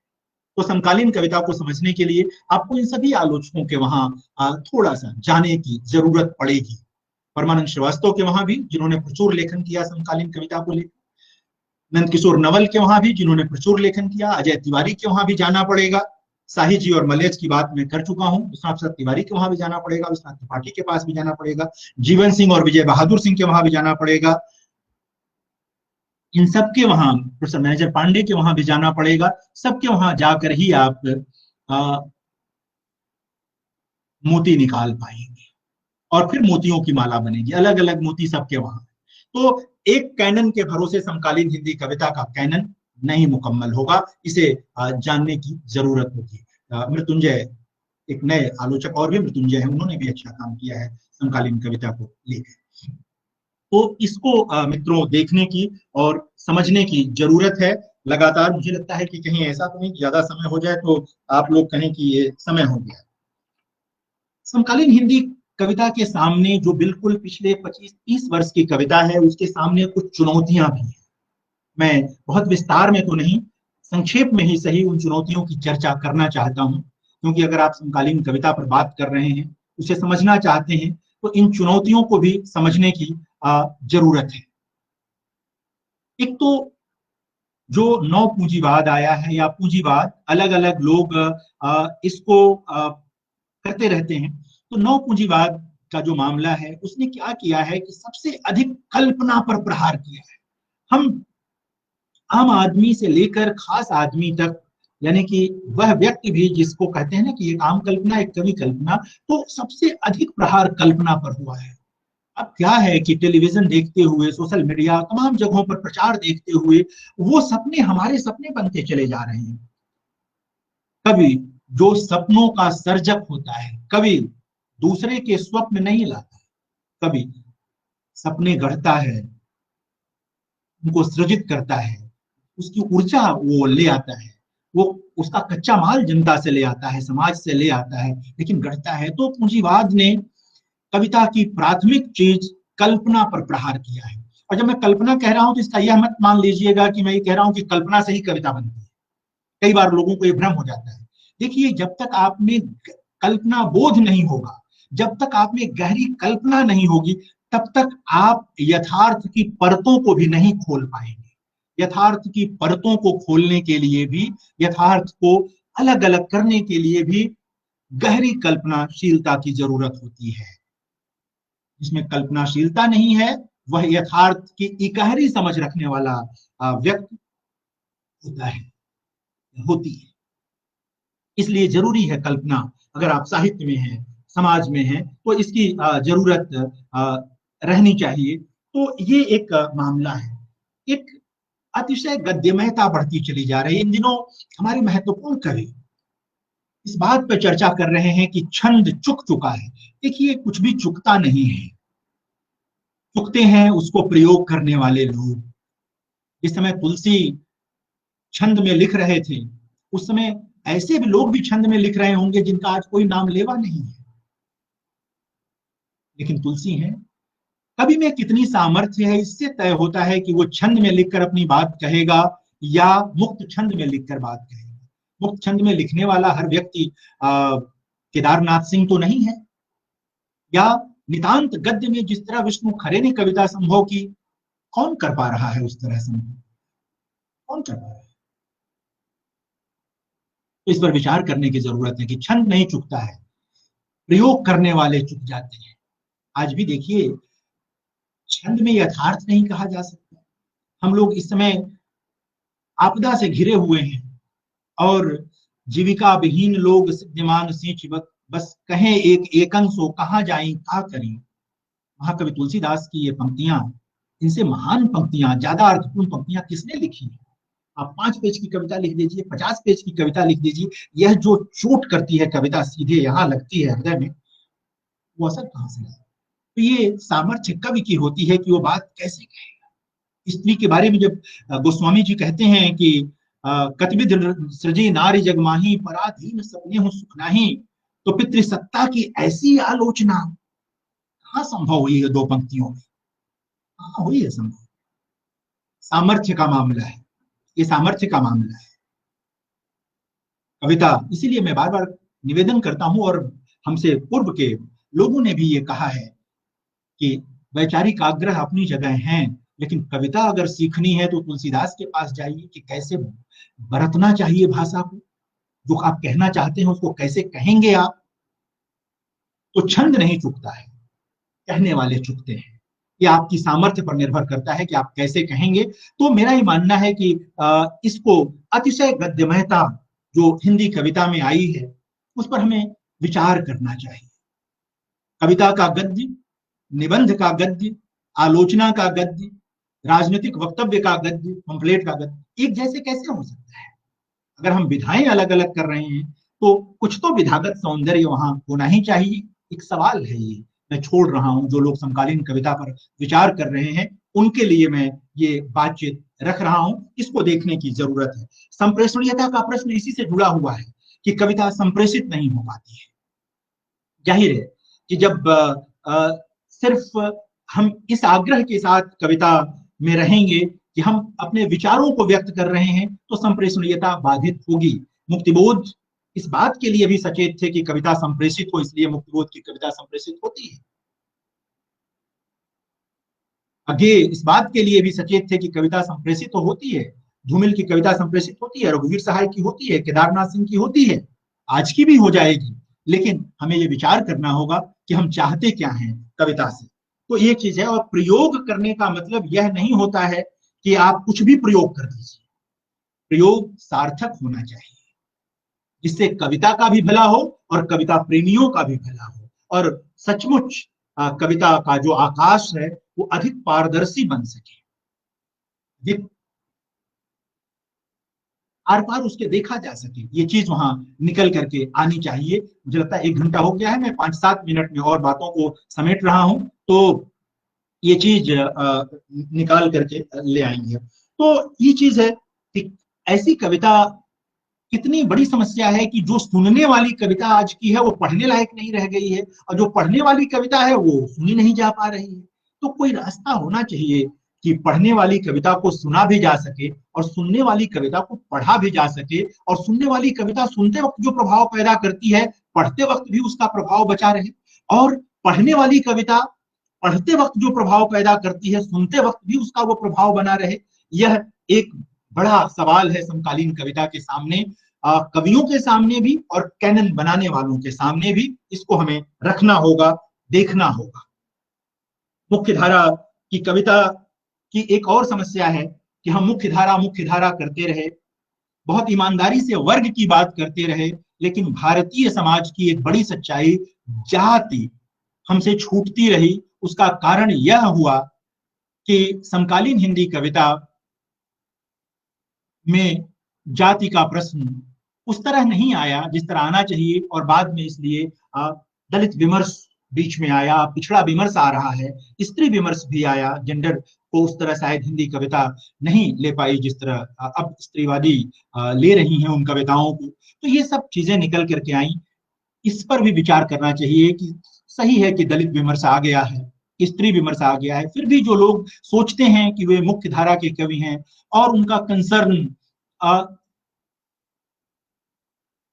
तो समकालीन कविता को समझने के लिए आपको इन सभी आलोचकों के वहां थोड़ा सा जाने की जरूरत पड़ेगी। परमानंद श्रीवास्तव के वहां भी, जिन्होंने प्रचुर लेखन किया समकालीन कविता को लेकर, नंद किशोर नवल के वहां भी, जिन्होंने प्रचुर लेखन किया, अजय तिवारी के वहां भी जाना पड़ेगा। शाही जी और मलेच की बात मैं कर चुका हूं, विश्वनाथ प्रसाद तिवारी के वहां भी जाना पड़ेगा, विश्वनाथ त्रिपाठी के पास भी जाना पड़ेगा, जीवन सिंह और विजय बहादुर सिंह के वहां भी जाना पड़ेगा, इन सबके वहां, प्रोफेसर मैनेजर पांडे के वहां भी जाना पड़ेगा। सबके वहां जाकर ही आप मोती निकाल पाएंगे, और फिर मोतियों की माला बनेगी, अलग अलग मोती सबके वहां। तो एक कैनन के भरोसे समकालीन हिंदी कविता का कैनन नहीं मुकम्मल होगा, इसे जानने की जरूरत होगी। मृत्युंजय एक नए आलोचक और भी मृत्युंजय है, उन्होंने भी अच्छा काम किया है समकालीन कविता को लेकर। तो इसको मित्रों देखने की और समझने की जरूरत है लगातार। मुझे लगता है कि कहीं ऐसा तो नहीं कि ज्यादा समय हो जाए तो आप लोग कहें कि ये समय हो गया। समकालीन हिंदी कविता के सामने जो बिल्कुल पिछले 25-30 वर्ष की कविता है, उसके सामने कुछ चुनौतियां भी हैं। मैं बहुत विस्तार में तो नहीं, संक्षेप में ही सही उन चुनौतियों की चर्चा करना चाहता हूं, क्योंकि अगर आप समकालीन कविता पर बात कर रहे हैं, उसे समझना चाहते हैं, तो इन चुनौतियों को भी समझने की जरूरत है। एक तो जो नव पूंजीवाद आया है, या पूंजीवाद, अलग अलग लोग इसको करते रहते हैं। तो नव पूंजीवाद का जो मामला है, उसने क्या किया है कि सबसे अधिक कल्पना पर प्रहार किया है। हम आम आदमी से लेकर खास आदमी तक, यानी कि वह व्यक्ति भी जिसको कहते हैं ना कि एक आम कल्पना, एक कवि कल्पना, तो सबसे अधिक प्रहार कल्पना पर हुआ है। अब क्या है कि टेलीविजन देखते हुए, सोशल मीडिया, तमाम जगहों पर प्रचार देखते हुए, वो सपने हमारे सपने बनते चले जा रहे हैं। कवि जो सपनों का सर्जक होता है, कवि दूसरे के स्वप्न नहीं लाता, कवि सपने गढ़ता है, उनको सृजित करता है, उसकी ऊर्जा वो ले आता है, वो उसका कच्चा माल जनता से ले आता है, समाज से ले आता है, लेकिन गढ़ता है। तो पूंजीवाद ने कविता की प्राथमिक चीज कल्पना पर प्रहार किया है। और जब मैं कल्पना कह रहा हूं तो इसका यह मत मान लीजिएगा कि मैं ये कह रहा हूं कि कल्पना से ही कविता बनती है। कई बार लोगों को ये भ्रम हो जाता है। देखिए, जब तक आप में कल्पना बोध नहीं होगा, जब तक आप में गहरी कल्पना नहीं होगी, तब तक आप यथार्थ की परतों को भी नहीं खोल पाएंगे। यथार्थ की परतों को खोलने के लिए भी, यथार्थ को अलग अलग करने के लिए भी गहरी कल्पनाशीलता की जरूरत होती है। जिसमें कल्पनाशीलता नहीं है, वह यथार्थ की इकहरी समझ रखने वाला व्यक्ति होता है, होती है। इसलिए जरूरी है कल्पना, अगर आप साहित्य में हैं, समाज में हैं, तो इसकी जरूरत रहनी चाहिए। तो ये एक मामला है। एक अतिशय गद्यमयता बढ़ती चली जा रही है इन दिनों। हमारे महत्वपूर्ण कवि इस बात पर चर्चा कर रहे हैं कि छंद चुक चुका है। देखिए, कुछ भी चुकता नहीं है, चुकते हैं उसको प्रयोग करने वाले लोग। इस समय तुलसी छंद में लिख रहे थे, उस समय ऐसे भी लोग भी छंद में लिख रहे होंगे जिनका आज कोई नाम लेवा नहीं है, लेकिन तुलसी है। कवि में कितनी सामर्थ्य है, इससे तय होता है कि वो छंद में लिखकर अपनी बात कहेगा या मुक्त छंद में लिखकर बात कहेगा। मुक्त छंद में लिखने वाला हर व्यक्ति केदारनाथ सिंह तो नहीं है, या नितांत गद्य में जिस तरह विष्णु खरे ने कविता संभव की, कौन कर पा रहा है उस तरह संभव? कौन कर पा रहा है? तो इस पर विचार करने की जरूरत है कि छंद नहीं चुकता है, प्रयोग करने वाले चुक जाते हैं। आज भी देखिए, छंद में यथार्थ नहीं कहा जा सकता। हम लोग इस समय आपदा से घिरे हुए हैं और जीविका विहीन लोग सिद्धिमान सींच बस कहें एक एकंग सो कहाँ जाई का करी। महाकवि तुलसीदास की ये पंक्तियां, इनसे महान पंक्तियां, ज्यादा अर्थपूर्ण पंक्तियां किसने लिखी है? आप 5 पेज की कविता लिख दीजिए, 50 पेज की कविता लिख दीजिए, यह जो चोट करती है कविता, सीधे यहां लगती है हृदय में, वो असर कहां से है? तो ये सामर्थ्य कवि की होती है कि वो बात कैसे कहे। स्त्री के बारे में जब गोस्वामी जी कहते हैं कि कतिविध सृजी नारी जगमाही पराधीन सपने हो सुख नाही, तो पितृसत्ता की ऐसी आलोचना कहां संभव हुई है? 2 पंक्तियों में कहां हुई है संभव? सामर्थ्य का मामला है, ये सामर्थ्य का मामला है कविता। इसीलिए मैं बार बार निवेदन करता हूं, और हमसे पूर्व के लोगों ने भी ये कहा है कि वैचारिक आग्रह अपनी जगह हैं, लेकिन कविता अगर सीखनी है तो तुलसीदास के पास जाइए कि कैसे बरतना चाहिए भाषा को, जो आप कहना चाहते हैं उसको कैसे कहेंगे आप। तो छंद नहीं चुकता है, कहने वाले चुकते हैं। ये आपकी सामर्थ्य पर निर्भर करता है कि आप कैसे कहेंगे। तो मेरा ये मानना है कि इसको अतिशय गद्यमयता जो हिंदी कविता में आई है, उस पर हमें विचार करना चाहिए। कविता का गद्य, निबंध का गद्य, आलोचना का गद्य, राजनीतिक वक्तव्य का गद्य, पंपलेट का गद्य एक जैसे कैसे हो सकता है? अगर हम विधाएं अलग अलग कर रहे हैं तो कुछ तो विधागत सौंदर्य वहां होना ही चाहिए। एक सवाल है ये, मैं छोड़ रहा हूं। जो लोग समकालीन कविता पर विचार कर रहे हैं उनके लिए मैं ये बातचीत रख रहा हूं, इसको देखने की जरूरत है। संप्रेषणीयता का प्रश्न इसी से जुड़ा हुआ है कि कविता संप्रेषित नहीं हो पाती है। जाहिर है कि जब सिर्फ हम इस आग्रह के साथ कविता में रहेंगे कि हम अपने विचारों को व्यक्त कर रहे हैं, तो संप्रेषणीयता बाधित होगी। मुक्तिबोध इस बात के लिए भी सचेत थे कि कविता संप्रेषित हो, इसलिए मुक्तिबोध की कविता संप्रेषित होती है। आगे इस बात के लिए भी सचेत थे कि कविता संप्रेषित तो होती है। धूमिल की कविता संप्रेषित होती है, रघुवीर सहाय की होती है, केदारनाथ सिंह की होती है, आज की भी हो जाएगी। लेकिन हमें ये विचार करना होगा कि हम चाहते क्या हैं कविता से। तो ये चीज है। और प्रयोग करने का मतलब यह नहीं होता है कि आप कुछ भी प्रयोग कर दीजिए। प्रयोग सार्थक होना चाहिए, जिससे कविता का भी भला हो और कविता प्रेमियों का भी भला हो, और सचमुच कविता का जो आकाश है वो अधिक पारदर्शी बन सके, आर पार उसके देखा जा सके। ये चीज वहां निकल करके आनी चाहिए। मुझे लगता है 1 घंटा हो गया है, मैं 5-7 मिनट में और बातों को समेट रहा हूं, तो ये चीज निकाल करके ले आएंगे। तो ये चीज है कि ऐसी कविता, कितनी बड़ी समस्या है कि जो सुनने वाली कविता आज की है वो पढ़ने लायक नहीं रह गई है, और जो पढ़ने वाली कविता है वो सुनी नहीं जा पा रही है। तो कोई रास्ता होना चाहिए कि पढ़ने वाली कविता को सुना भी जा सके और सुनने वाली कविता को पढ़ा भी जा सके, और सुनने वाली कविता सुनते वक्त जो प्रभाव पैदा करती है, पढ़ते वक्त भी उसका प्रभाव बचा रहे, और पढ़ने वाली कविता पढ़ते वक्त जो प्रभाव पैदा करती है, सुनते वक्त भी उसका वो प्रभाव बना रहे। यह एक बड़ा सवाल है समकालीन कविता के सामने, कवियों के सामने भी और कैनन बनाने वालों के सामने भी। इसको हमें रखना होगा, देखना होगा। मुख्य धारा की कविता की एक और समस्या है कि हम मुख्य धारा करते रहे, बहुत ईमानदारी से वर्ग की बात करते रहे, लेकिन भारतीय समाज की एक बड़ी सच्चाई जाति हमसे छूटती रही। उसका कारण यह हुआ कि समकालीन हिंदी कविता में जाति का प्रश्न उस तरह नहीं आया जिस तरह आना चाहिए, और बाद में इसलिए दलित विमर्श बीच में आया, पिछड़ा विमर्श आ रहा है, स्त्री विमर्श भी आया। जेंडर को उस तरह शायद हिंदी कविता नहीं ले पाई जिस तरह अब स्त्रीवादी ले रही हैं उन कविताओं को। तो ये सब चीजें निकल करके आई। इस पर भी विचार करना चाहिए कि सही है कि दलित विमर्श आ गया है, स्त्री विमर्श आ गया है, फिर भी जो लोग सोचते हैं कि वे मुख्य धारा के कवि हैं और उनका कंसर्न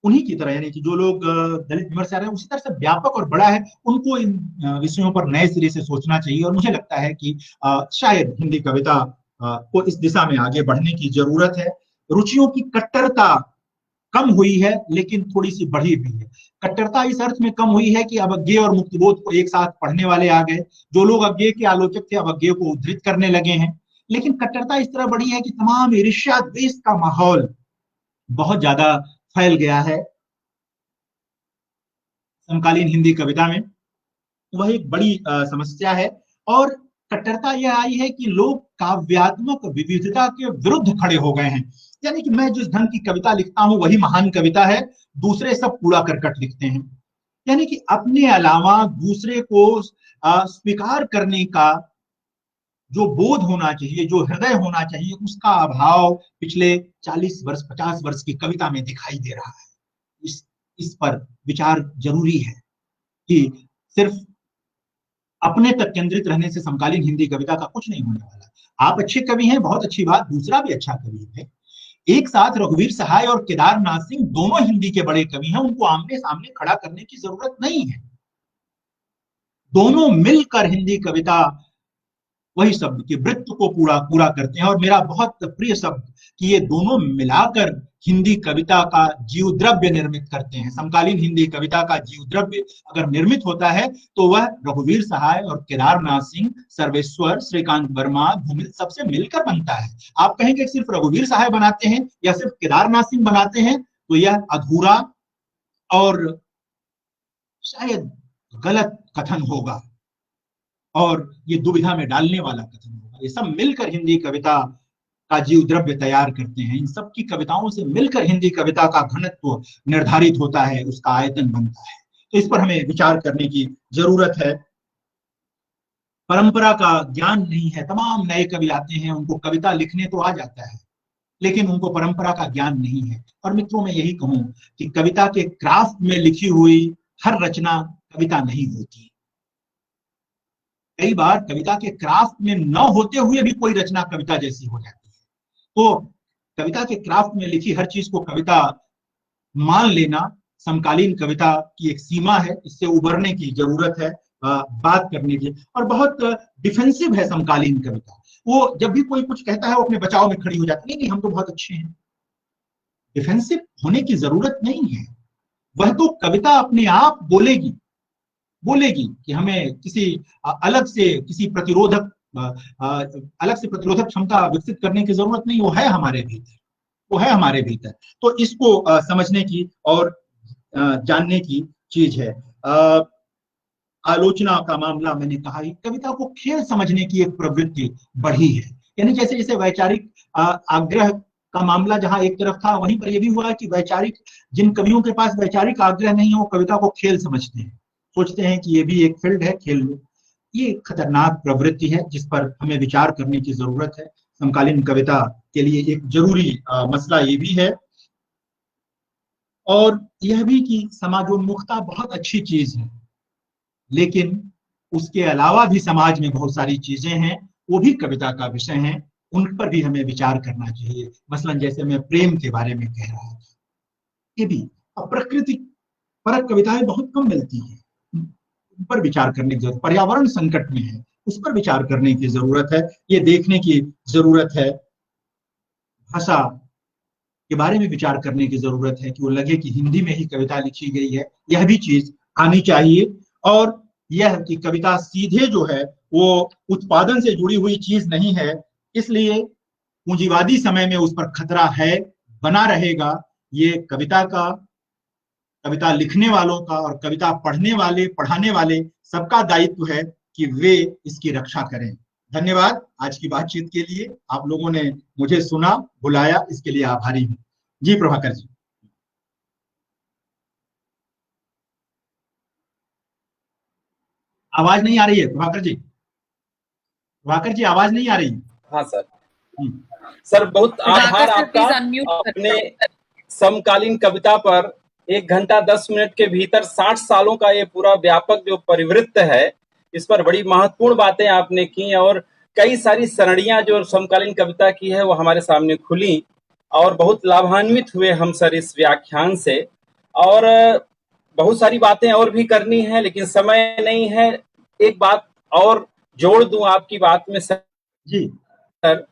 उन्हीं की तरह, यानी कि जो लोग दलित विमर्श आ रहे हैं उसी तरह से व्यापक और बड़ा है, उनको इन विषयों पर नए सिरे से सोचना चाहिए। और मुझे लगता है कि शायद हिंदी कविता को इस दिशा में आगे बढ़ने की जरूरत है। रुचियों की कट्टरता कम हुई है, लेकिन थोड़ी सी बढ़ी भी है। कट्टरता इस अर्थ में कम हुई है कि अब अज्ञेय और मुक्तिबोध को एक साथ पढ़ने वाले आ गए। जो लोग अज्ञेय के आलोचक थे अब अज्ञेय को उद्धृत करने लगे हैं। लेकिन कट्टरता इस तरह बढ़ी है कि तमाम ईर्ष्या द्वेष का माहौल बहुत ज्यादा फैल गया है समकालीन हिंदी कविता में। वह एक बड़ी समस्या है। और कट्टरता यह आई है कि लोग काव्यात्मक विविधता के विरुद्ध खड़े हो गए हैं। यानी कि मैं जिस ढंग की कविता लिखता हूं वही महान कविता है, दूसरे सब कूड़ा करकट लिखते हैं। यानी कि अपने अलावा दूसरे को स्वीकार करने का जो बोध होना चाहिए, जो हृदय होना चाहिए, उसका अभाव पिछले 40 वर्ष 50 वर्ष की कविता में दिखाई दे रहा है। इस पर विचार जरूरी है कि सिर्फ अपने तक केंद्रित रहने से समकालीन हिंदी कविता का कुछ नहीं होने वाला। आप अच्छे कवि हैं, बहुत अच्छी बात, दूसरा भी अच्छा कवि है। एक साथ रघुवीर सहाय और केदारनाथ सिंह दोनों हिंदी के बड़े कवि हैं, उनको आमने सामने खड़ा करने की जरूरत नहीं है। दोनों मिलकर हिंदी कविता वही शब्द के वृत्त को पूरा पूरा करते हैं। और मेरा बहुत प्रिय शब्द कि ये दोनों मिलाकर हिंदी कविता का जीव द्रव्य निर्मित करते हैं। समकालीन हिंदी कविता का जीव द्रव्य अगर निर्मित होता है तो वह रघुवीर सहाय और केदारनाथ सिंह, सर्वेश्वर, श्रीकांत वर्मा, धूमिल सबसे मिलकर बनता है। आप कहेंगे सिर्फ रघुवीर सहाय बनाते हैं या सिर्फ केदारनाथ सिंह बनाते हैं, तो यह अधूरा और शायद गलत कथन होगा और ये दुविधा में डालने वाला कथन होगा। ये सब मिलकर हिंदी कविता का जीव द्रव्य तैयार करते हैं। इन सब की कविताओं से मिलकर हिंदी कविता का घनत्व निर्धारित होता है, उसका आयतन बनता है। तो इस पर हमें विचार करने की जरूरत है। परंपरा का ज्ञान नहीं है। तमाम नए कवि आते हैं, उनको कविता लिखने तो आ जाता है, लेकिन उनको परंपरा का ज्ञान नहीं है। और मित्रों, मैं यही कहूं कि कविता के क्राफ्ट में लिखी हुई हर रचना कविता नहीं होती। कई बार कविता के क्राफ्ट में न होते हुए भी कोई रचना कविता जैसी हो जाती है। तो कविता के क्राफ्ट में लिखी हर चीज को कविता मान लेना समकालीन कविता की एक सीमा है। इससे उबरने की जरूरत है, बात करने की। और बहुत डिफेंसिव है समकालीन कविता। वो जब भी कोई कुछ कहता है वो अपने बचाव में खड़ी हो जाती है, नहीं हम तो बहुत अच्छे हैं। डिफेंसिव होने की जरूरत नहीं है। वह तो कविता अपने आप बोलेगी कि हमें किसी अलग से किसी प्रतिरोधक अलग से प्रतिरोधक क्षमता विकसित करने की जरूरत नहीं, वो है हमारे भीतर, वो है हमारे भीतर। तो इसको समझने की और जानने की चीज है। आलोचना का मामला मैंने कहा ही, कविता को खेल समझने की एक प्रवृत्ति बढ़ी है। यानी जैसे जैसे वैचारिक आग्रह का मामला जहां एक तरफ था, वहीं पर यह भी हुआ कि वैचारिक, जिन कवियों के पास वैचारिक आग्रह नहीं है वो कविता को खेल समझते हैं, सोचते हैं कि ये भी एक फील्ड है, खेल लो। ये खतरनाक प्रवृत्ति है जिस पर हमें विचार करने की जरूरत है। समकालीन कविता के लिए एक जरूरी मसला ये भी है। और यह भी कि समाजोन्मुखता बहुत अच्छी चीज है, लेकिन उसके अलावा भी समाज में बहुत सारी चीजें हैं, वो भी कविता का विषय हैं, उन पर भी हमें विचार करना चाहिए। मसलन जैसे मैं प्रेम के बारे में कह रहा था, ये भी प्रकृति परक कविताएं बहुत कम मिलती हैं, उन पर विचार करने की जरूरत। पर्यावरण संकट में है, उस पर विचार करने की जरूरत है, ये देखने की जरूरत है। भाषा के बारे में विचार करने की जरूरत है कि वो लगे कि हिंदी में ही कविता लिखी गई है, यह भी चीज आनी चाहिए। और यह कि कविता सीधे जो है वो उत्पादन से जुड़ी हुई चीज नहीं है, इसलिए पूंजीवादी समय में उस पर खतरा है, बना रहेगा। ये कविता लिखने वालों का और कविता पढ़ने वाले पढ़ाने वाले सबका दायित्व है कि वे इसकी रक्षा करें। धन्यवाद आज की बातचीत के लिए, आप लोगों ने मुझे सुना, बुलाया, इसके लिए आभारी हूं। जी प्रभाकर जी। आवाज नहीं आ रही है प्रभाकर जी, प्रभाकर जी आवाज नहीं आ रही। हाँ सर। सर बहुत आभार आपका, अपने समकालीन कविता पर 1 घंटा 10 मिनट के भीतर 60 सालों का ये पूरा व्यापक जो परिवृत्त है, इस पर बड़ी महत्वपूर्ण बातें आपने की और कई सारी सरणियां जो समकालीन कविता की है वो हमारे सामने खुली और बहुत लाभान्वित हुए हम सर इस व्याख्यान से। और बहुत सारी बातें और भी करनी है लेकिन समय नहीं है। एक बात और जोड़ दूं आपकी बात में सर। जी सर,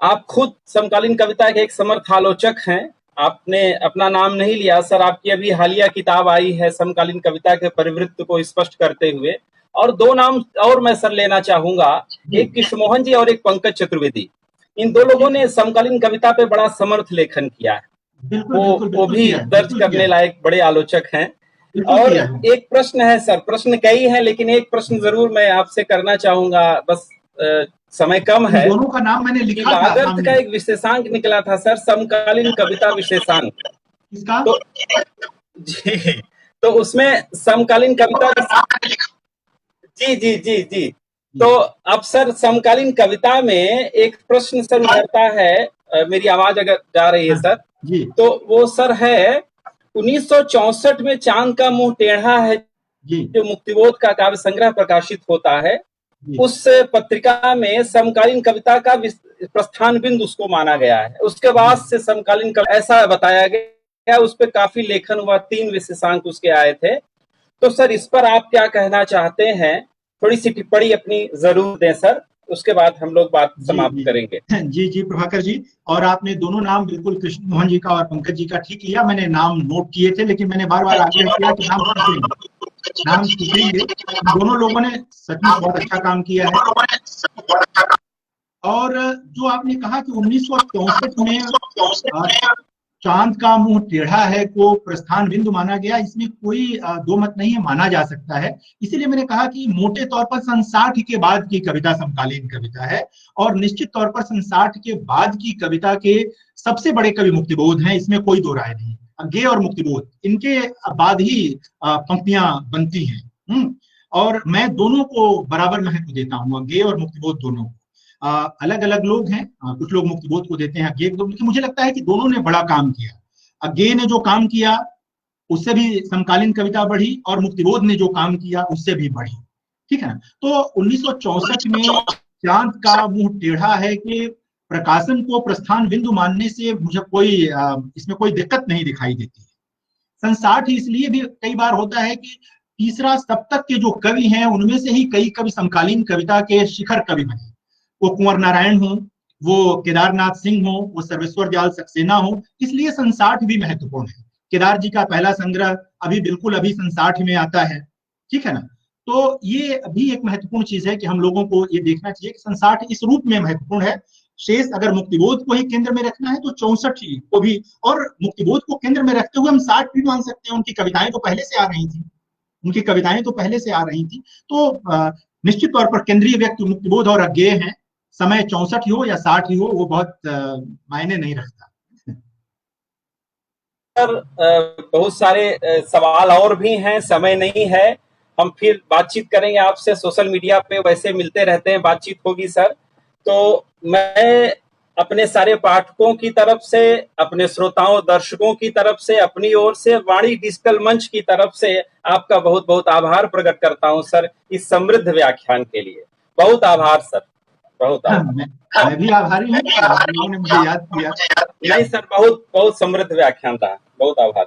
आप खुद समकालीन कविता के एक समर्थ आलोचक हैं। आपने अपना नाम नहीं लिया सर, आपकी अभी हालिया किताब आई है समकालीन कविता के परिवृत्त को स्पष्ट करते हुए। और 2 नाम और मैं सर लेना चाहूंगा, एक कृष्णमोहन जी और एक पंकज चतुर्वेदी। इन 2 लोगों ने समकालीन कविता पे बड़ा समर्थ लेखन किया है। वो भी दर्ज करने लायक बड़े आलोचक हैं। और एक प्रश्न है सर, प्रश्न कई है लेकिन एक प्रश्न जरूर मैं आपसे करना चाहूंगा, बस समय कम है। दोनों का नाम मैंने लिखा था। लागर्थ का एक विशेषांक निकला था सर, समकालीन कविता विशेषांक। किसका? जी, तो उसमें समकालीन कविता जी जी जी जी तो अब सर समकालीन कविता में एक प्रश्न सर उभरता है, मेरी आवाज अगर जा रही है सर जी। तो वो सर है 1964 में चांद का मुंह टेढ़ा है जी। जो मुक्तिबोध का काव्य संग्रह प्रकाशित होता है, उस पत्रिका में समकालीन कविता का प्रस्थान बिंदु उसको माना गया है। उसके बाद से समकालीन कविता ऐसा बताया गया, उस पर काफी लेखन हुआ, 3 विशेषांक उसके आए थे। तो सर इस पर आप क्या कहना चाहते हैं? थोड़ी सी टिप्पणी अपनी जरूर दें सर, उसके बाद हम लोग बात समाप्त करेंगे। जी जी प्रभाकर जी, और आपने दोनों नाम बिल्कुल कृष्ण मोहन जी का और पंकज जी का ठीक लिया। मैंने नाम नोट किए थे लेकिन मैंने बार बार आग्रह किया कि नाम सीखेंगे। दोनों लोगों ने सचमुच बहुत अच्छा काम किया है। और जो आपने कहा कि 1964 में चांद का मुंह टेढ़ा है को प्रस्थान बिंदु माना गया, इसमें कोई दो मत नहीं है, माना जा सकता है। इसीलिए मैंने कहा कि मोटे तौर पर सन 60 के बाद की कविता समकालीन कविता है और निश्चित तौर पर सन 60 के बाद की कविता के सबसे बड़े कवि मुक्तिबोध हैं, इसमें कोई दो राय नहीं। गे और मुक्तिबोध इनके बाद ही पंक्तियां बनती हैं। और मैं दोनों को बराबर महत्व देता हूँ, गे और मुक्तिबोध दोनों। अलग अलग लोग हैं, कुछ लोग मुक्तिबोध को देते हैं गे को, लेकिन मुझे लगता है कि दोनों ने बड़ा काम किया। गे ने जो काम किया उससे भी समकालीन कविता बढ़ी और मुक्तिबोध ने जो काम किया उससे भी बढ़ी, ठीक है ना। तो 1964 में चांद का मुंह टेढ़ा है कि प्रकाशन को प्रस्थान बिंदु मानने से मुझे कोई इसमें कोई दिक्कत नहीं दिखाई देती है। सन 60 इसलिए भी कई बार होता है कि तीसरा सप्तक के जो कवि हैं उनमें से ही कई कवि समकालीन कविता के शिखर कवि बने। वो कुंवर नारायण हो, वो केदारनाथ सिंह हो, वो सर्वेश्वर दयाल सक्सेना हो, इसलिए सन 60 भी महत्वपूर्ण है। केदार जी का पहला संग्रह अभी सन 60 में आता है, ठीक है ना। तो ये भी एक महत्वपूर्ण चीज है कि हम लोगों को ये देखना चाहिए कि सन 60 इस रूप में महत्वपूर्ण है। शेष अगर मुक्तिबोध को ही केंद्र में रखना है तो 64 को भी, और मुक्तिबोध को केंद्र में रखते हुए हम 60 भी मान सकते हैं। उनकी कविताएं तो पहले से आ रही थी, तो निश्चित तौर पर केंद्रीय व्यक्ति मुक्तिबोध और गे हैं। समय 64 हो या 60 ही हो, वो बहुत मायने नहीं रखता। सर बहुत सारे सवाल और भी हैं, समय नहीं है, हम फिर बातचीत करेंगे आपसे। सोशल मीडिया पे वैसे मिलते रहते हैं, बातचीत होगी सर। तो मैं अपने सारे पाठकों की तरफ से, अपने श्रोताओं दर्शकों की तरफ से, अपनी ओर से, वाणी डिजिटल मंच की तरफ से आपका बहुत बहुत आभार प्रकट करता हूं सर इस समृद्ध व्याख्यान के लिए। बहुत आभार सर, बहुत आभार। मैं भी आभारी हूँ, आप लोगों ने मुझे याद किया। नहीं सर, बहुत बहुत समृद्ध व्याख्यान था, बहुत आभार।